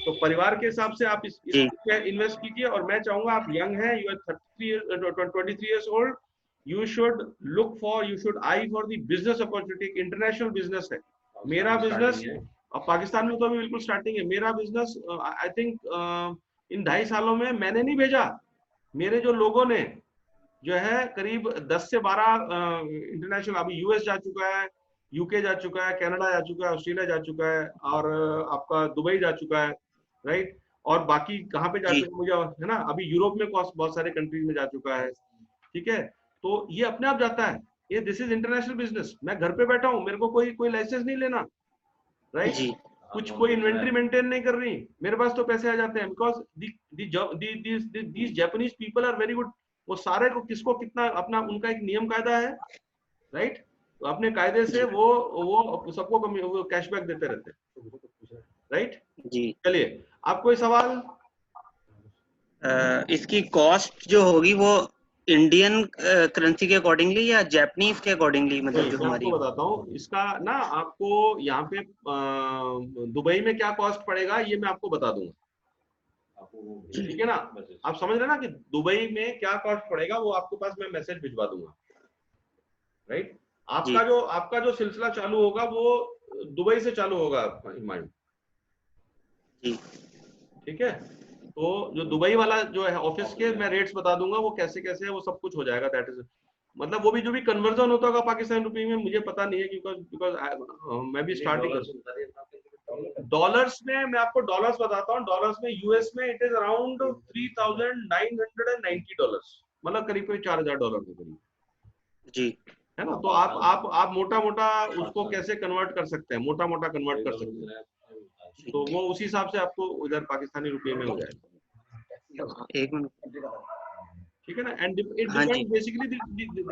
तो परिवार के हिसाब से आप इस जी इन्वेस्ट कीजिए, और मैं चाहूंगा, आप यंग हैं, you are 23 years old, you should look for, you should eye for the business opportunity. International business है मेरा बिजनेस, और पाकिस्तान में तो अभी बिल्कुल स्टार्टिंग है मेरा बिजनेस। आई थिंक इन 2.5 सालों में मैंने नहीं भेजा, मेरे जो लोगों ने जो है करीब 10 से 12 इंटरनेशनल, अभी यूएस जा चुका है, यूके जा चुका है, कनाडा जा चुका है, ऑस्ट्रेलिया जा चुका है, और आपका दुबई जा चुका है, राइट। और बाकी कहाँ पे जा जी चुका मुझे है ना, अभी यूरोप में बहुत सारे कंट्रीज में जा चुका है, ठीक है। तो ये अपने आप जाता है, ये दिस इज इंटरनेशनल बिजनेस। मैं घर पे बैठा हूँ, मेरे को कोई कोई लाइसेंस नहीं लेना, राइट। जी कुछ कोई इन्वेंट्री मेंटेन नहीं कर रही, मेरे पास तो पैसे आ जाते हैं, because these Japanese people are very good. वो सारे को किसको कितना, अपना उनका एक नियम कायदा है, राइट। तो अपने कायदे से जी वो सबको कैशबैक देते रहते हैं, राइट। जी चलिए, आप कोई सवाल? इसकी कॉस्ट जो होगी वो इंडियन करेंसी के अकॉर्डिंगली या जापानीज के अकॉर्डिंगली, मतलब नहीं, जो मैं आपको हमारी। बताता हूँ इसका ना, आपको यहाँ पे दुबई में क्या कॉस्ट पड़ेगा ये मैं आपको बता दूंगा, ठीक है ना। आप समझ रहे हैं ना कि दुबई में क्या कॉस्ट पड़ेगा, वो आपके पास मैं मैसेज भिजवा दूंगा, राइट। जी आपका जो सिलसिला चालू होगा वो दुबई से चालू होगा, हिमायू, जी ठीक है। तो जो दुबई वाला जो है ऑफिस के मैं रेट्स बता दूंगा, वो कैसे कैसे है, वो सब कुछ हो जाएगा, दैट इज, मतलब वो भी जो भी कन्वर्जन होता होगा पाकिस्तानी रुपये में मुझे पता नहीं है, बिकॉज मैं भी स्टार्ट ही कर। डॉलर्स में मैं आपको डॉलर्स बताता हूँ, डॉलर्स में यूएस में इट इज अराउंड $3,990, मतलब करीब करीब $4,000 के करीब, जी है ना। तो आप मोटा मोटा उसको कैसे कन्वर्ट कर सकते हैं, मोटा मोटा कन्वर्ट कर सकते हैं, तो वो उसी हिसाब से आपको उधर पाकिस्तानी रुपये में हो जाएगा, एक मिनट। ठीक है ना। एंड इट हाँ जी depends basically,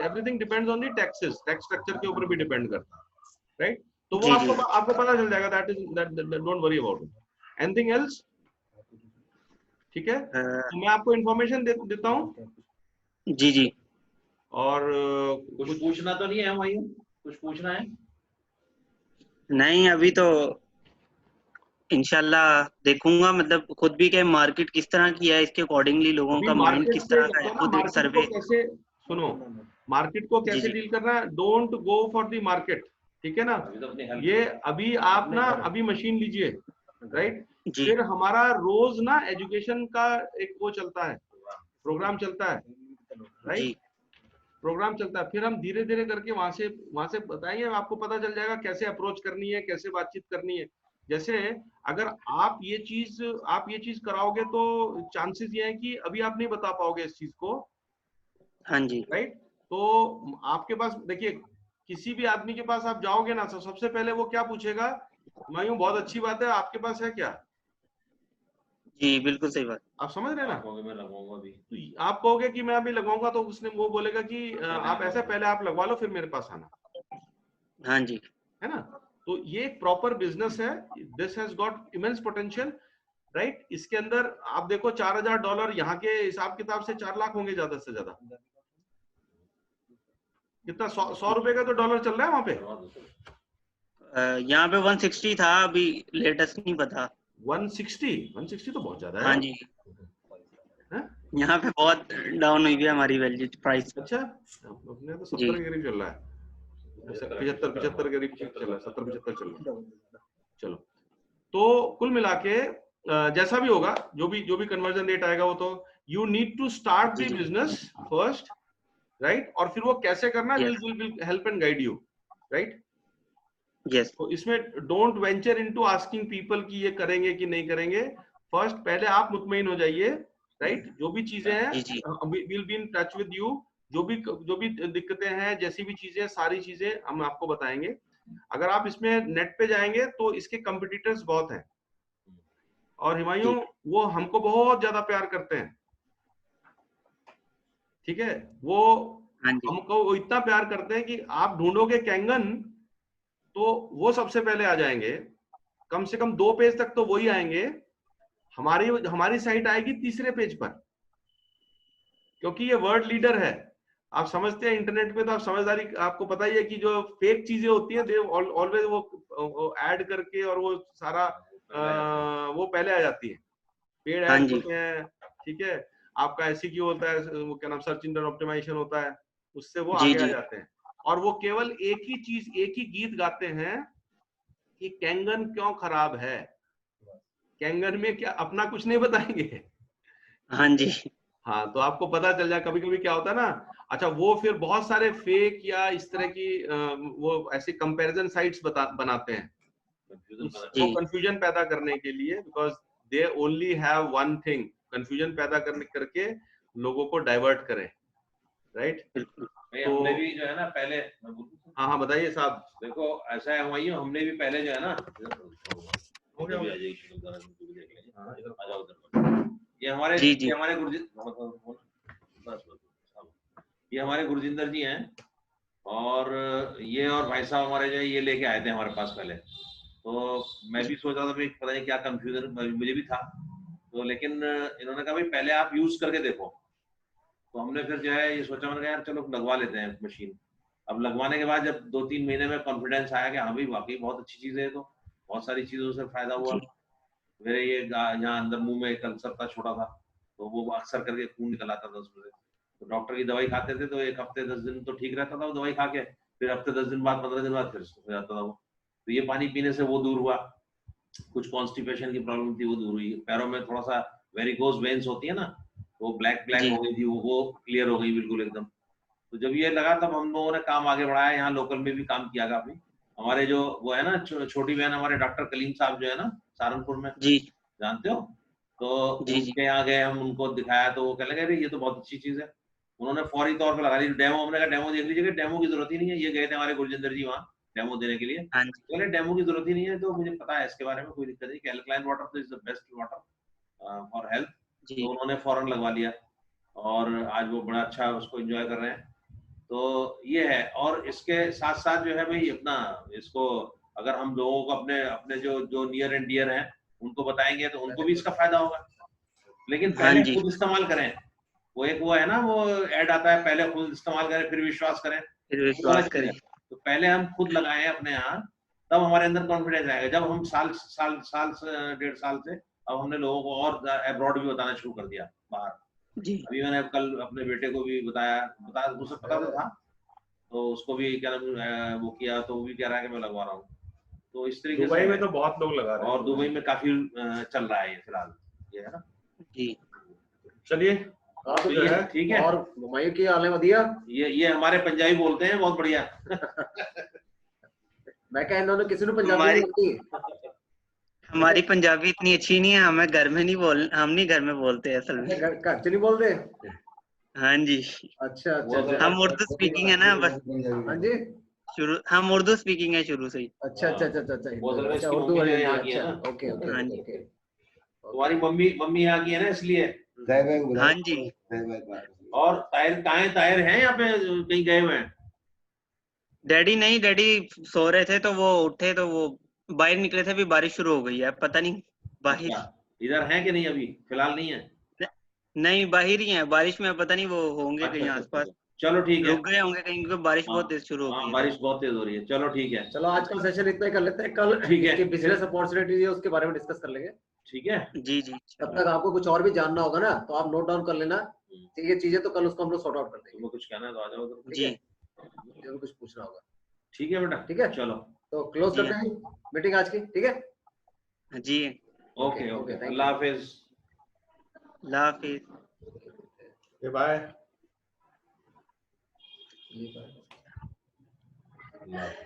everything depends on the taxes, tax structure के ऊपर भी डिपेंड करता है, राइट। तो वो जी जी आपको पता चल जाएगा, that don't worry about it. Anything else? ठीक है, तो मैं आपको इंफॉर्मेशन देता हूँ, जी जी और कुछ पूछना तो नहीं है भाई? कुछ पूछना है? नहीं, अभी तो इंशाल्लाह देखूंगा, मतलब खुद भी क्या मार्केट किस तरह की है, इसके अकॉर्डिंगली लोगों अभी का माइंड मार्केट किस से तरह का है, ना, खुद एक मार्केट को सर्वे। कैसे, सुनो, मार्केट को जी कैसे जी डील करना है, don't go for the market, ठीक है ना। अभी तो अपने ये अभी आप ना अभी मशीन लीजिए, राइट। जी फिर हमारा रोज ना एजुकेशन का एक वो चलता है, प्रोग्राम चलता है, राइट, जी प्रोग्राम चलता है। फिर हम धीरे धीरे करके वहां से बताएंगे, आपको पता चल जाएगा कैसे अप्रोच करनी है, कैसे बातचीत करनी है। जैसे अगर आप ये चीज कराओगे तो चांसेस ये है कि अभी आप नहीं बता पाओगे इस चीज को, हाँ जी, राइट? तो आपके पास देखिए, किसी भी आदमी के पास आप जाओगे ना, तो सबसे पहले वो क्या पूछेगा, हुमायूं बहुत अच्छी बात है, आपके पास है क्या? जी बिल्कुल सही बात। आप समझ रहे हैं ना? मैं लगवाऊंगा अभी। तो आप कहोगे कि मैं अभी लगवाऊंगा, तो उसने वो बोलेगा कि आप ऐसे पहले आप लगवा लो फिर मेरे पास आना, हाँ जी, है ना? तो ये एक प्रॉपर बिजनेस है, this has got immense potential, right? इसके अंदर आप देखो $4,000 यहाँ के हिसाब किताब से 4 लाख होंगे ज्यादा से ज्यादा। कितना, 100 रुपए का तो डॉलर चल रहा है वहां पे। यहाँ पे 160 था, अभी लेटेस्ट नहीं पता। 160 तो बहुत ज्यादा है हाँ यार। जी, हैं? यहाँ पे बहुत डाउन हुई है हमारी वैल्यू प्राइस। अच्छा, अपने तो जी 70 के करीब चल रहा है, 75 के करीब चल रहा है, 70-75 चल रहा है। चलो, तो कुल मिला के जैसा भी होगा, जो भी कन्वर्जन रेट आएगा, वो तो यू नीड टू स्टार्ट जी द जी, बिजनेस फर्स्ट, राइट? और फिर वो कैसे करना, yes will help and guide you, right? Yes, तो इसमें don't venture into asking people कि ये करेंगे कि नहीं करेंगे। फर्स्ट पहले आप मुतमईन हो जाइए, राइट? जो भी चीजें हैं, जी जी, will be in touch with you. जो भी दिक्कतें हैं, जैसी भी चीजें, सारी चीजें हम आपको बताएंगे। अगर आप इसमें नेट पे जाएंगे तो इसके कंपिटिटर्स बहुत हैं, और हुमायूं जी वो हमको बहुत ज्यादा प्यार करते हैं, ठीक है? वो हाँ जी, हमको वो इतना प्यार करते हैं कि आप ढूंढोगे कैंगन तो वो सबसे पहले आ जाएंगे, कम से कम 2 पेज तक तो वही आएंगे। हमारी हमारी साइट आएगी तीसरे पेज पर, क्योंकि ये वर्ल्ड लीडर है। आप समझते हैं इंटरनेट पे, तो आप समझदारी, आपको पता ही है कि जो फेक चीजें होती हैं, दे ऑलवेज वो ऐड करके, और वो सारा वो पहले आ जाती है, पेड हाँ एड्स जी, होते हैं, ठीक है? आपका एसईक्यू होता है, वो क्या नाम, सर्च इंजन ऑप्टिमाइजेशन होता है, उससे वो जी आगे आ जी, जाते हैं। और वो केवल एक ही चीज, एक ही गीत गाते हैं कि कैंगन क्यों खराब है। कैंगन में क्या अपना कुछ नहीं बताएंगे। हाँ जी, हाँ, तो आपको पता चल जाए। कभी कभी क्या होता है ना, अच्छा, वो फिर बहुत सारे फेक या इस तरह की वो ऐसे कंपैरिजन साइट्स बनाते हैं, वो जी कंफ्यूजन पैदा करने के लिए, because they only have one thing, confusion पैदा करने करके लोगों को डाइवर्ट करें, राइट? बिल्कुल, तो हमने भी जो है ना पहले, मैं बोलूं? हाँ हाँ, बताइए साहब। देखो ऐसा है हुमायूं, हमने भी पहले जो है ना, हो गया, हो गया। हाँ, आ जाओ उधर। जी जी, ये हमारे ये हमारे गुरजिंदर जी हैं, और ये और भाई साहब हमारे जो है, ये लेके आए थे हमारे पास पहले। तो मैं भी सोच रहा था भाई, पता नहीं क्या कंफ्यूजन मुझे भी था, तो लेकिन इन्होंने कहा भाई पहले आप यूज करके देखो। तो हमने फिर जो है ये सोचा, मैंने कहा यार चलो लगवा लेते हैं मशीन। अब लगवाने के बाद जब 2-3 महीने में कॉन्फिडेंस आया कि हाँ भाई वाकई बहुत अच्छी चीज है, तो बहुत सारी चीजों से फायदा हुआ। जी मेरे ये यहाँ अंदर मुंह में एक अल्सर था छोटा था, तो वो अक्सर करके खून निकल आता था उसमें से। तो डॉक्टर की दवाई खाते थे, तो 1 हफ्ते 10 दिन तो ठीक रहता था वो दवाई खा के, फिर हफ्ते 10 दिन बाद 15 दिन बाद फिर हो जाता था वो। तो ये पानी पीने से वो दूर हुआ। कुछ कॉन्स्टिपेशन की प्रॉब्लम थी, वो दूर हुई। पैरों में थोड़ा सा वेरिकोज वेन्स होती है ना, वो ब्लैक ब्लैक जी, हो गई थी, वो क्लियर हो गई बिल्कुल एकदम। तो जब ये लगा तब हम लोगों ने काम आगे बढ़ाया, यहाँ लोकल में भी काम किया काफी। हमारे जो वो है ना छोटी बहन, हमारे डॉक्टर कलीम साहब जो है ना सहारनपुर में, जी जानते हो? तो जी, जी उनके यहाँ गए, हम उनको दिखाया, तो वो कहने लगे अरे ये तो बहुत अच्छी चीज है। उन्होंने फौरी तौर पर लगा दी डेमो। हमने कहा डेमो देख लीजिए, डेमो की जरूरत ही नहीं है। ये गए थे हमारे गुरजिंदर जी वहाँ डेमो देने के लिए, हाँ जी, बोले डेमो की जरूरत ही नहीं है, तो मुझे पता है इसके बारे में, कोई दिक्कत नहीं। एल्कलाइन वाटर तो is the best water for health. जी तो उन्होंने फौरन लगवा लिया, और आज वो बड़ा अच्छा उसको एंजॉय कर रहे हैं। तो ये है। और इसके साथ साथ जो है भाई अपना इसको, अगर हम लोगों को अपने अपने जो जो नियर एंड डियर हैं उनको बताएंगे, तो उनको भी इसका फायदा होगा। लेकिन हाँ पहले जी, खुद इस्तेमाल करें। वो एक वो है ना, वो ऐड आता है, पहले खुद इस्तेमाल करें फिर विश्वास करें, फिर वो वाला विश्वास चीज है। करें। तो पहले हम खुद लगाएं अपने यहाँ, तब हमारे अंदर कॉन्फिडेंस आएगा। जब हम साल साल साल से 1.5 साल से अब हमने लोगों को और अब्रॉड भी बताना शुरू कर दिया, बाहर। जी अभी मैंने कल अपने बेटे को भी बताया, उसे पता तो था, तो उसको भी क्या नाम वो किया, तो वो भी कह रहा है कि मैं लगवा रहा हूँ। तो इस तरीके से दुबई में है। तो बहुत लोग लगा रहे हैं। और दुबई में काफी चल रहा है ये फिलहाल, ये है ना। जी, चलिए, हाँ तो जो है, ठीक है। और हुमायूं की हाल है वधिया। ये हमारे पंजाबी बोलते हैं बहुत बढ़िया। मैं कह इन्होंने किसी ने पंजाबी हमारी नहीं आती। हमारी पंजाबी इतनी अच्छी नहीं है, हमें घर में नहीं हम नहीं घर में बोलते असल में। घर से नहीं बोलते? हाँ जी, अच्छा अच्छा अच्छा। हम उर्दू स्पीकिंग है ना बस हाँ जी। हम उर्दू स्पीकिंग है शुरू से ही। अच्छा अच्छा अच्छा अच्छा वो असल में अच्छा, इसकी उर्दू मम्मी और जो हिंदी, यहाँ की है अच्छा, ना। ओके ओके हाँ ओके जी। ओके। तुम्हारी मम्मी मम्मी यहाँ की है ना, इसलिए। साहिबा को बुलाओ, हाँ जी। साहिबा की बात करो। और ताहिर कहाँ है? ताहिर हैं यहाँ पे कहीं गए हुए हैं? डैडी नहीं, डैडी सो रहे थे तो वो उठे तो वो बाहर निकले थे, अभी बारिश शुरू हो गई है, पता नहीं बाहर। अच्छा, इधर हैं कि नहीं? अभी फिलहाल नहीं है। नहीं बाहर ही है, बारिश में पता नहीं वो होंगे अच्छा कहीं अच्छा अच्छा आसपास, अच्छा। चलो ठीक है। रुक गए होंगे कहीं क्योंकि बारिश हाँ बहुत तेज शुरू हो गई हाँ, है। बारिश बहुत तेज हो रही है। चलो ठीक है। चलो आज का सेशन इतना ही कर लेते हैं, कल ठीक है। इसकी बिजनेस अपॉर्चुनिटीज है उसके बारे में डिस्कस कर लेंगे। ठीक है। जी जी। तब तक आपको कुछ और भी जानना होगा ना तो आप नोट डाउन कर लेना, ठीक है चीजें, तो कल उसको हम लोग सॉर्ट आउट कर देंगे। तुम्हें कुछ कहना है तो आ जाओ उधर। ठीक है, जरूर कुछ पूछना होगा। ठीक है बेटा, ठीक है, चलो। तो क्लोज जी करते हैं मीटिंग आज की, ठीक है। जी। Okay okay, thank you. अल्लाह हाफिज। अल्लाह हाफिज। बाय। Yeah.